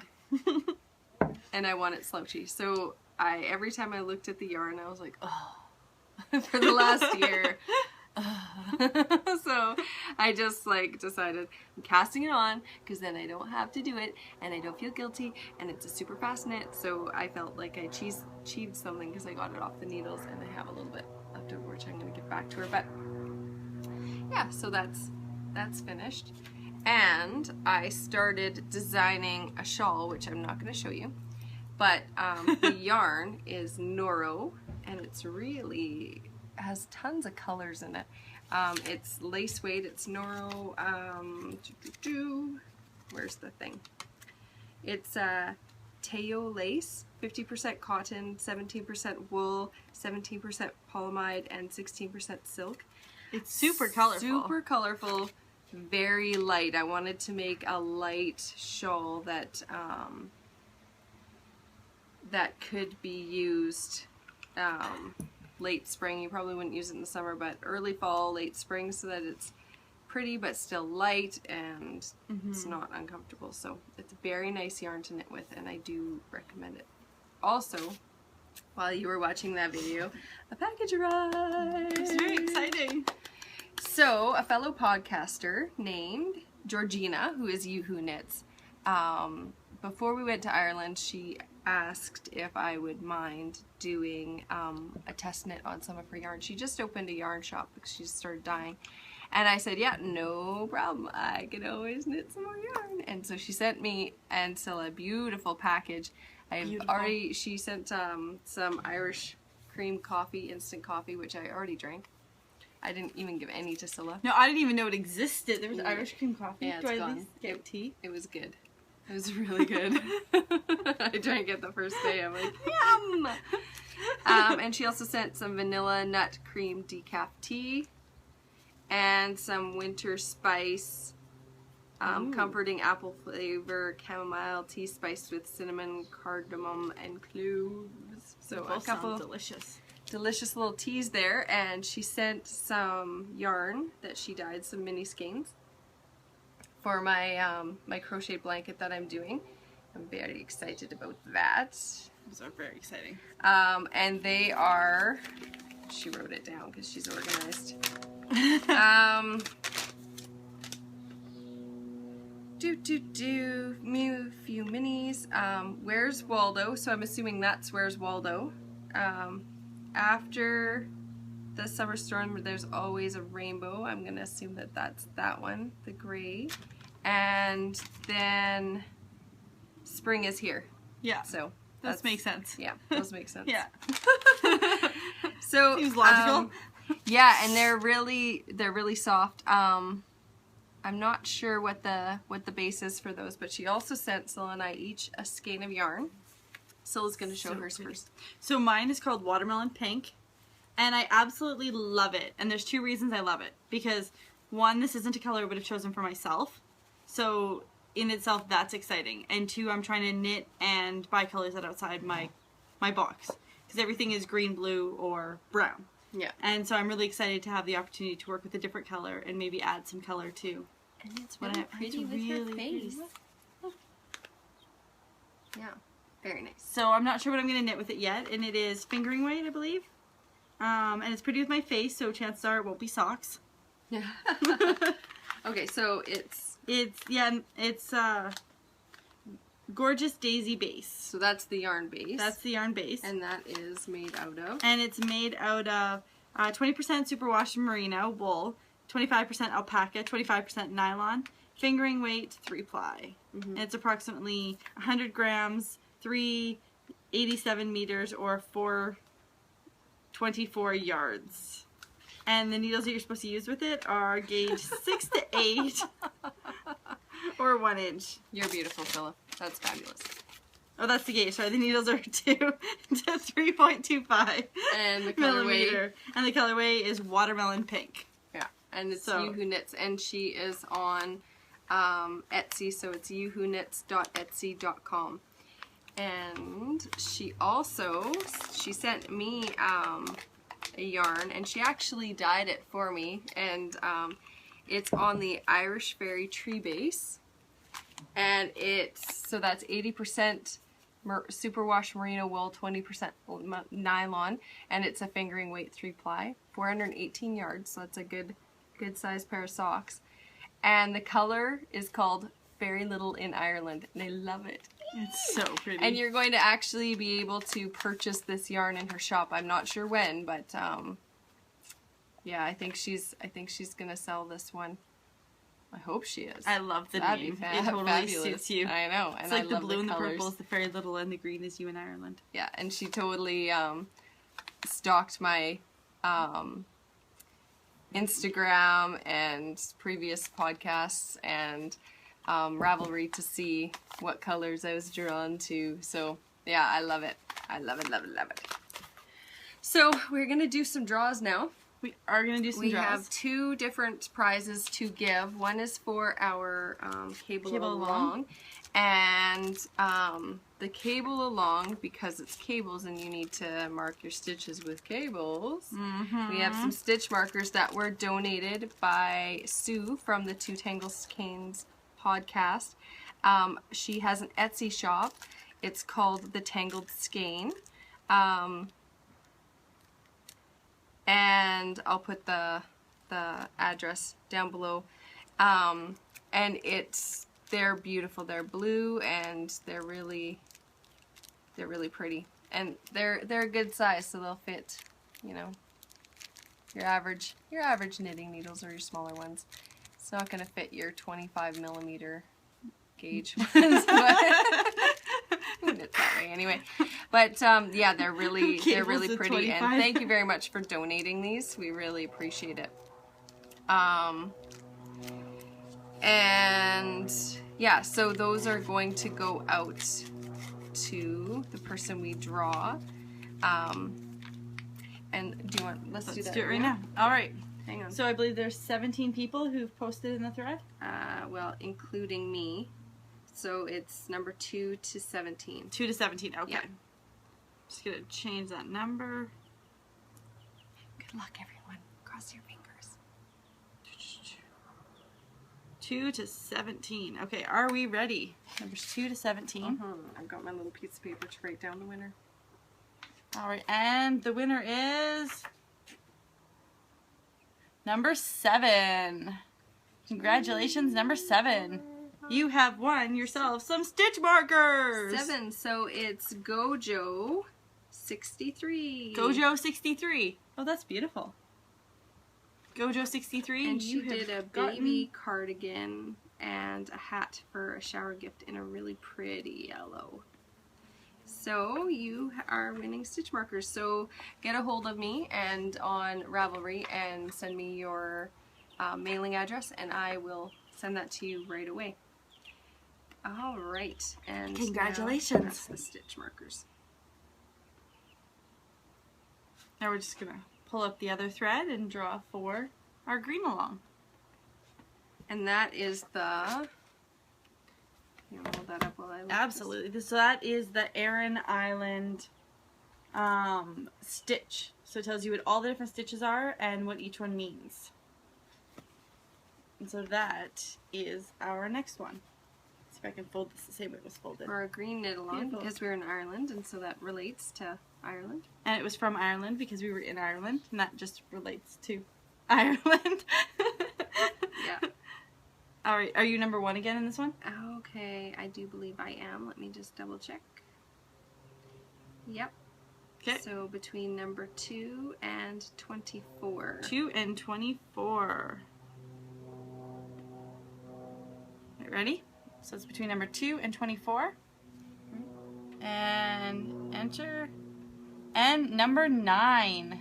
And I want it slouchy. So every time I looked at the yarn, I was like, oh, for the last year. So I just decided I'm casting it on because then I don't have to do it and I don't feel guilty and it's a super fast knit. So I felt like I achieved something because I got it off the needles and I have a little bit left over which I'm going to give back to her. But yeah, so that's finished. And I started designing a shawl, which I'm not going to show you. But the yarn is Noro, and it's really has tons of colors in it. It's lace weight. It's Noro. Where's the thing? It's Teo lace, 50% cotton, 17% wool, 17% polyamide, and 16% silk. It's super colorful. Super colorful. Very light. I wanted to make a light shawl that that could be used late spring. You probably wouldn't use it in the summer, but early fall, late spring, so that it's pretty but still light and it's not uncomfortable. So it's a very nice yarn to knit with, and I do recommend it. Also, while you were watching that video, a package arrived. It's very exciting. So, a fellow podcaster named Georgina, who is You Who Knits, before we went to Ireland, she asked if I would mind doing a test knit on some of her yarn. She just opened a yarn shop because she started dying. And I said, yeah, no problem. I can always knit some more yarn. And so she sent me and still a beautiful package. She sent some Irish cream coffee, instant coffee, which I already drank. I didn't even give any to Scylla. No, I didn't even know it existed. There was Irish cream coffee. Yeah, Do I it's at gone. least get tea? It was good. It was really good. I drank it the first day. I'm like, yum! And she also sent some vanilla nut cream decaf tea and some winter spice comforting apple flavor chamomile tea spiced with cinnamon, cardamom, and cloves. So a couple delicious little teas there. And she sent some yarn that she dyed, some mini skeins, for my my crochet blanket that I'm doing. I'm very excited about that. Those are very exciting. And they are, she wrote it down because she's organized. Few minis. Where's Waldo? So I'm assuming that's Where's Waldo. After the summer storm, there's always a rainbow. I'm gonna assume that that's that one, the gray. And then spring is here. Yeah. So those make sense. Yeah, those make sense. Yeah. So seems logical. Yeah, and they're really soft. I'm not sure what the base is for those, but she also sent Scylla and I each a skein of yarn. Scylla's going to show hers first. So mine is called Watermelon Pink, and I absolutely love it. And there's two reasons I love it. Because one, this isn't a color I would have chosen for myself, so in itself that's exciting. And two, I'm trying to knit and buy colors that are outside my box, because everything is green, blue, or brown. Yeah. And so I'm really excited to have the opportunity to work with a different color and maybe add some color too. And it's really pretty with her face. Yeah, very nice. So I'm not sure what I'm going to knit with it yet, and it is fingering weight, I believe. And it's pretty with my face, so chances are it won't be socks. Yeah. Okay, so it's Gorgeous Daisy base. So that's the yarn base. That's the yarn base. And that is made out of? And it's made out of 20% superwash merino wool, 25% alpaca, 25% nylon, fingering weight 3-ply. Mm-hmm. And it's approximately 100 grams, 387 meters, or 424 yards. And the needles that you're supposed to use with it are gauge 6 to 8 or 1 inch. You're beautiful, Philip. That's fabulous. Oh, that's the gauge. Sorry, the needles are 2 to 3.25 And the colorway. millimeter. And the colorway is watermelon pink. Yeah, and it's So- Yoo-Hoo Knits, and she is on Etsy, so it's yoohooknits.etsy.com. And she sent me a yarn, and she actually dyed it for me, and it's on the Irish Fairy tree base, and so that's 80% superwash merino wool, 20% nylon, and it's a fingering weight 3-ply, 418 yards, so that's a good size pair of socks. And the color is called Very Little in Ireland, and I love it. It's so pretty. And you're going to actually be able to purchase this yarn in her shop. I'm not sure when, but yeah, I think she's gonna sell this one. I hope she is. I love the That'd name. be It totally fabulous. suits you. I know, and It's like I the love blue and the colors. purple is the Very Little, and the green is You in Ireland. Yeah, and she totally stalked my Instagram and previous podcasts and Ravelry to see what colors I was drawn to. So yeah, I love it. I love it, love it, love it. So we're gonna do some draws now. We are going to do some We draws. have 2 different prizes to give. One is for our cable along, and the cable along, because it's cables and you need to mark your stitches with cables. Mm-hmm. We have some stitch markers that were donated by Sue from the Two Tangle Skeins podcast. She has an Etsy shop. It's called The Tangled Skein. And I'll put the address down below. And they're beautiful. They're blue and they're really pretty. And they're a good size, so they'll fit, you know, your average knitting needles or your smaller ones. It's not gonna fit your 25 millimeter gauge ones, but who knits that way anyway? But yeah, they're really pretty, 25. and thank you very much for donating these. We really appreciate it. And yeah, so those are going to go out to the person we draw. And do you want? Let's do that. do it right now. All right. Hang on. So I believe there's 17 people who've posted in the thread. Well, including me. So it's number 2 to 17. 2 to 17. Okay. Yeah. Just gonna change that number. Good luck, everyone. Cross your fingers. 2 to 17. Okay, are we ready? Numbers 2 to 17. I've got my little piece of paper to write down the winner. All right, and the winner is number 7. Congratulations, number 7. You have won yourself some stitch markers. 7. So it's Gojo 63. Gojo 63. Oh, that's beautiful. Gojo 63. And she you have did a baby cardigan and a hat for a shower gift in a really pretty yellow. So you are winning stitch markers. So get a hold of me and on Ravelry and send me your mailing address, and I will send that to you right away. All right, and Congratulations. now that's the stitch markers. Now we're just gonna pull up the other thread and draw for our green along. And that is the. You want to hold that up while I look at Absolutely. So that is the Aran Island stitch. So it tells you what all the different stitches are and what each one means. And so that is our next one. Let's see if I can fold this the same way it was folded. For our green knit along, Beautiful. because we're in Ireland, and so that relates to Ireland. And it was from Ireland because we were in Ireland, and that just relates to Ireland. Yeah. Alright, are you number 1 again in this one? Okay, I do believe I am. Let me just double check. Yep. Okay. So between number 2 and 24. 2 and 24. Right, ready? So it's between number 2 and 24. And enter. And number 9.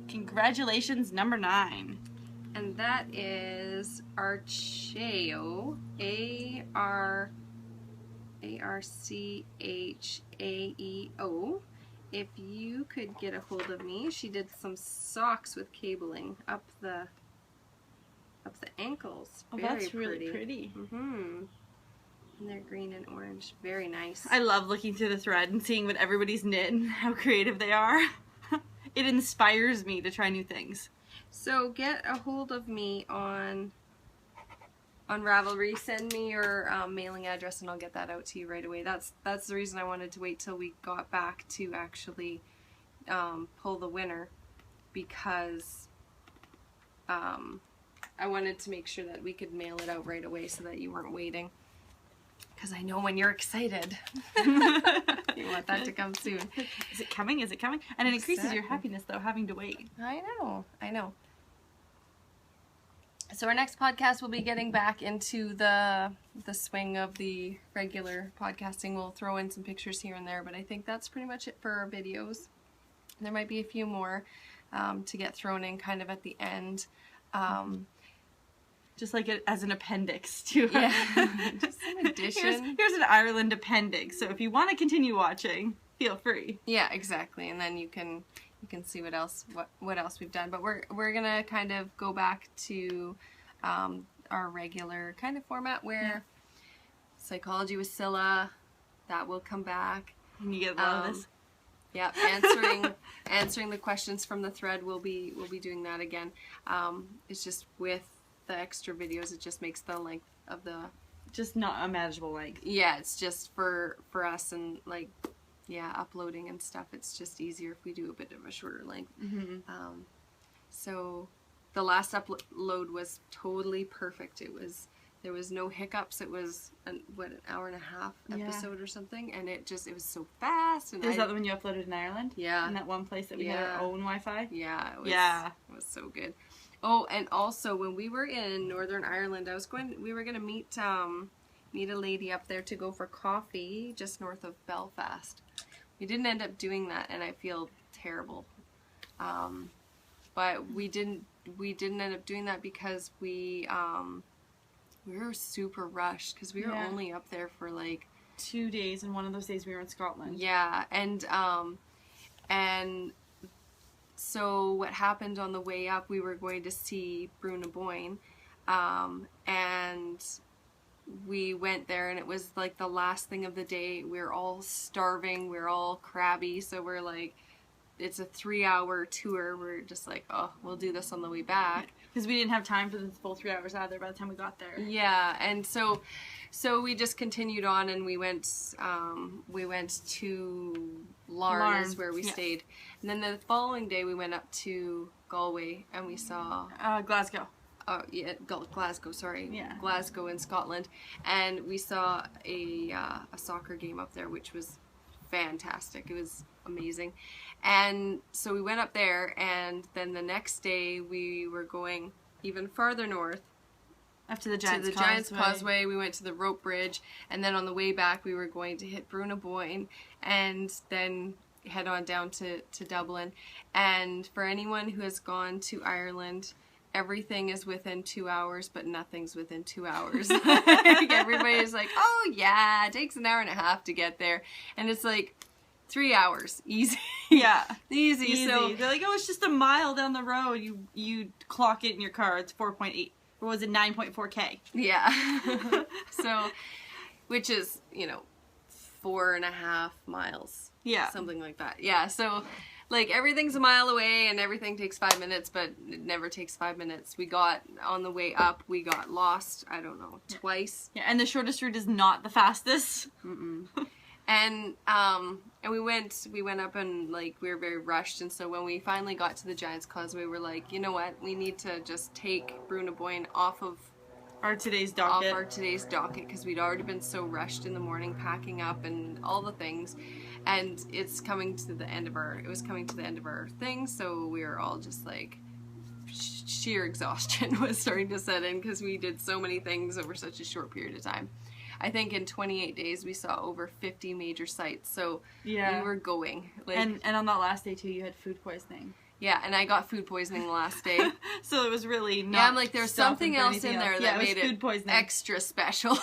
Congratulations, number 9. And that is Archeo. Archaeo. If you could get a hold of me, she did some socks with cabling up the ankles. Oh, Very that's really pretty. Mm-hmm. And they're green and orange. Very nice. I love looking through the thread and seeing what everybody's knit and how creative they are. It inspires me to try new things. So get a hold of me on Ravelry. Send me your mailing address and I'll get that out to you right away. That's the reason I wanted to wait till we got back to actually pull the winner, because I wanted to make sure that we could mail it out right away so that you weren't waiting. Because I know when you're excited, you want that to come soon. Is it coming? Is it coming? And it increases your Exactly. happiness, though, having to wait. I know. So our next podcast will be getting back into the swing of the regular podcasting. We'll throw in some pictures here and there, but I think that's pretty much it for our videos. There might be a few more to get thrown in kind of at the end. Just like it as an appendix to Yeah, just an addition. Here's an Ireland appendix. So if you want to continue watching, feel free. Yeah, exactly. And then you can see what else we've done. But we're gonna kind of go back to our regular kind of format where Psychology with Scylla, that will come back. And you get a lot of this. Yeah, answering the questions from the thread. We'll be doing that again. It's just with the extra videos, it just makes the length of the Just not a manageable length. yeah, it's just for us and like uploading and stuff. It's just easier if we do a bit of a shorter length. Mm-hmm. So the last upload was totally perfect. There was no hiccups. It was an hour and a half episode or something, and it was so fast. And Is that the one you uploaded in Ireland? Yeah. In that one place that we had our own Wi-Fi? Yeah. It was so good. Oh, and also when we were in Northern Ireland, we were gonna meet a lady up there to go for coffee just north of Belfast. We didn't end up doing that, and I feel terrible. But we didn't end up doing that because we were super rushed because we were only up there for like 2 days, and one of those days we were in Scotland. Yeah, and so what happened on the way up, we were going to see Bruna Boyne, and we went there, and it was like the last thing of the day. We were all starving, we were all crabby, so we're like, it's a 3-hour tour. We're just like, oh, we'll do this on the way back. Because we didn't have time for the full 3 hours either by the time we got there. Yeah, and so we just continued on, and we went to Larne where we stayed. And then the following day we went up to Galway, and we saw Glasgow. Glasgow, sorry. Yeah. Glasgow in Scotland. And we saw a soccer game up there, which was fantastic. It was amazing. And so we went up there, and then the next day we were going even farther north. Up to the Giants Causeway. We went to the rope bridge, and then on the way back we were going to hit Bruna Boyne and then head on down to Dublin. And for anyone who has gone to Ireland, everything is within 2 hours, but nothing's within 2 hours. Everybody's like, oh yeah, it takes an hour and a half to get there. And it's like 3 hours. Easy. Yeah. Easy. So they're like, oh, it's just a mile down the road. You clock it in your car. It's 4.8. Or was it 9.4K? Yeah. So, which is, 4.5 miles. Yeah. Something like that. Yeah. So, like, everything's a mile away and everything takes 5 minutes, but it never takes 5 minutes. We got, on the way up, we got lost, I don't know, twice. Yeah, and the shortest route is not the fastest. Mm-mm. And we went up and, like, we were very rushed, and so when we finally got to the Giants Causeway, we're like, you know what, we need to just take Bruna Boyne off of today's off docket. our today's docket because we'd already been so rushed in the morning packing up and all the things, and it was coming to the end of our thing, so we were all just like sheer exhaustion was starting to set in because we did so many things over such a short period of time. I think in 28 days we saw over 50 major sites, so we were going. Like, and on that last day too, you had food poisoning. Yeah, and I got food poisoning the last day. So it was really not. Yeah, I'm like, there's something else in there that made it extra special.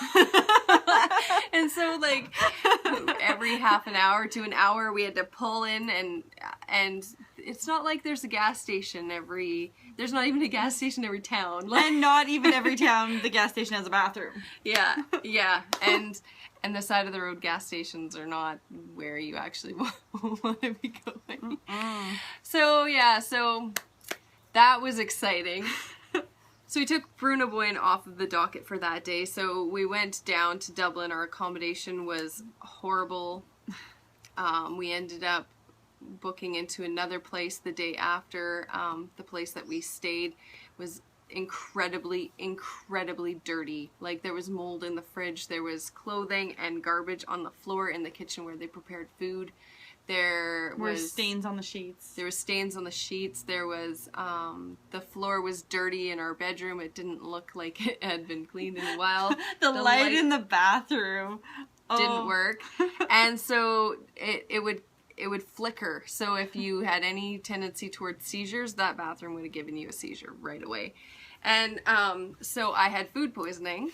And so, like, every half an hour to an hour, we had to pull in, and it's not like there's a gas station there's not even a gas station every town. Like, and not even every town, the gas station has a bathroom. Yeah, and the side of the road gas stations are not where you actually want to be going. So that was exciting. So we took Brunaboyne off of the docket for that day. So we went down to Dublin. Our accommodation was horrible. We ended up booking into another place the day after. The place that we stayed was incredibly dirty. Like, there was mold in the fridge, there was clothing and garbage on the floor in the kitchen where they prepared food. There were stains on the sheets. There was stains on the sheets. There was the floor was dirty in our bedroom. It didn't look like it had been cleaned in a while. the light in the bathroom didn't work, and so it would flicker. So if you had any tendency towards seizures, that bathroom would have given you a seizure right away. And so I had food poisoning.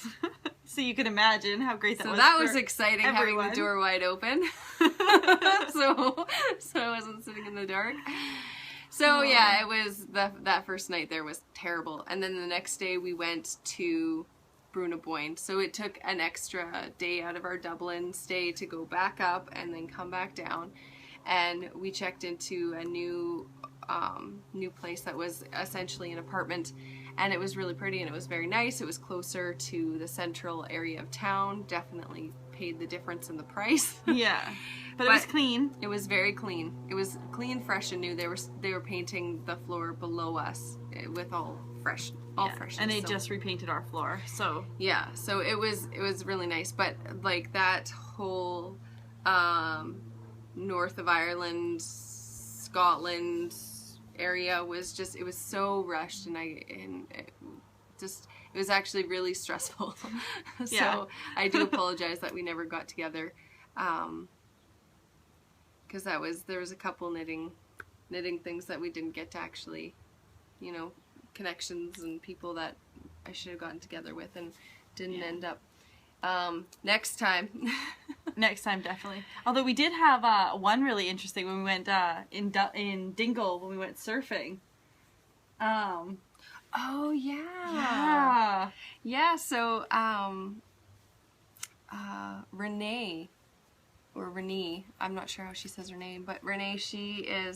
So you can imagine how great that was. So that was exciting, everyone. having the door wide open. so I wasn't sitting in the dark. So yeah, it was that first night there was terrible. And then the next day we went to Brunaboyne. So it took an extra day out of our Dublin stay to go back up and then come back down. And we checked into a new place that was essentially an apartment, and it was really pretty and it was very nice. It was closer to the central area of town. Definitely paid the difference in the price. Yeah, but it was clean. It was very clean. It was clean, fresh, and new. They were painting the floor below us with all fresh. And they just repainted our floor. So yeah, so it was really nice. But like that whole north of Ireland, Scotland area was it was so rushed, and it was actually really stressful. So I do apologize that we never got together, because there was a couple knitting things that we didn't get to actually, connections and people that I should have gotten together with and didn't end up. Next time. Next time, definitely. Although we did have one really interesting when we went in Dingle when we went surfing. Oh Yeah. Yeah, so Renee, I'm not sure how she says her name, but Renee,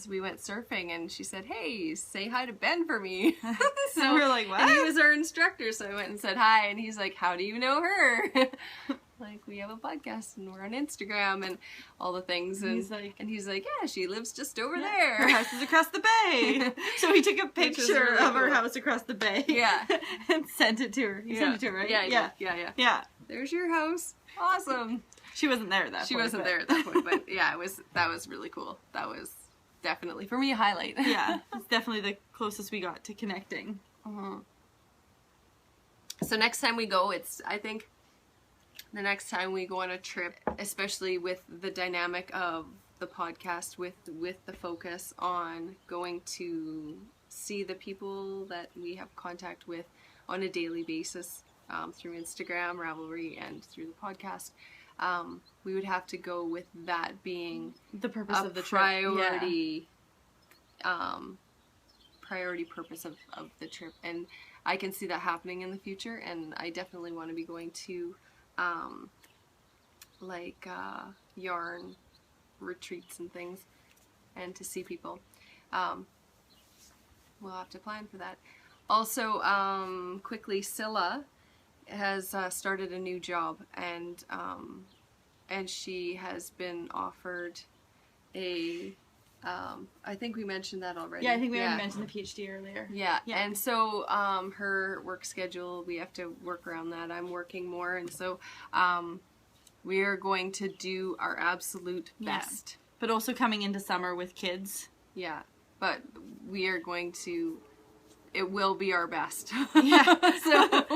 we went surfing and she said, "Hey, say hi to Ben for me." So we're like, what? And he was our instructor, so I went and said hi, and he's like, "How do you know her?" Like, we have a podcast and we're on Instagram and all the things, and he's like, "Yeah, she lives just over there. Her house is across the bay." So he took a picture really of her cool. house across the bay. Yeah. And sent it to her. You sent it to her, right? Yeah. There's your house. Awesome. She wasn't there at that point. She wasn't there at that point, but yeah, that was really cool. That was definitely, for me, a highlight. Yeah, it's definitely the closest we got to connecting. So next time we go, I think the next time we go on a trip, especially with the dynamic of the podcast, with the focus on going to see the people that we have contact with on a daily basis, through Instagram, Ravelry, and through the podcast, we would have to go with that being the purpose of the priority, priority purpose of the trip. And I can see that happening in the future, and I definitely want to be going to yarn retreats and things, and to see people. We'll have to plan for that. Also, quickly, Scylla has started a new job, and she has been offered a I think we mentioned that already. Yeah, I think we already mentioned the PhD earlier. Yeah, and so her work schedule, we have to work around that. I'm working more, and so we are going to do our absolute best. But also coming into summer with kids. Yeah, but we are going to, it will be our best. Yeah, so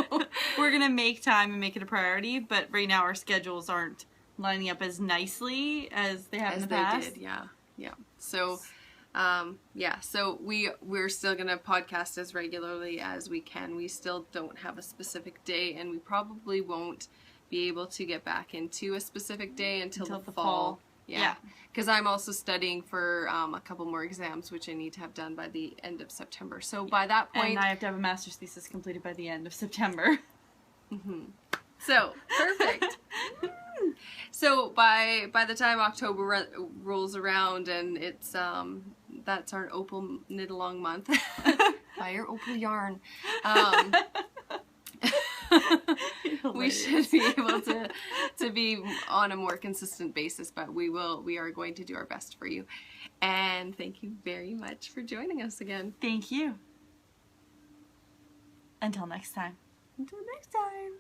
we're going to make time and make it a priority, but right now our schedules aren't lining up as nicely as they have in the past. They did, yeah. So, so we're still going to podcast as regularly as we can. We still don't have a specific day, and we probably won't be able to get back into a specific day until the fall. Yeah, because I'm also studying for a couple more exams, which I need to have done by the end of September. So by that point... And I have to have a master's thesis completed by the end of September. Mm-hmm. So, perfect. So by the time October rolls around and it's that's our opal knit along month. Buy your opal yarn. We should be able to be on a more consistent basis, but we are going to do our best for you. And thank you very much for joining us again. Thank you. Until next time. Until next time.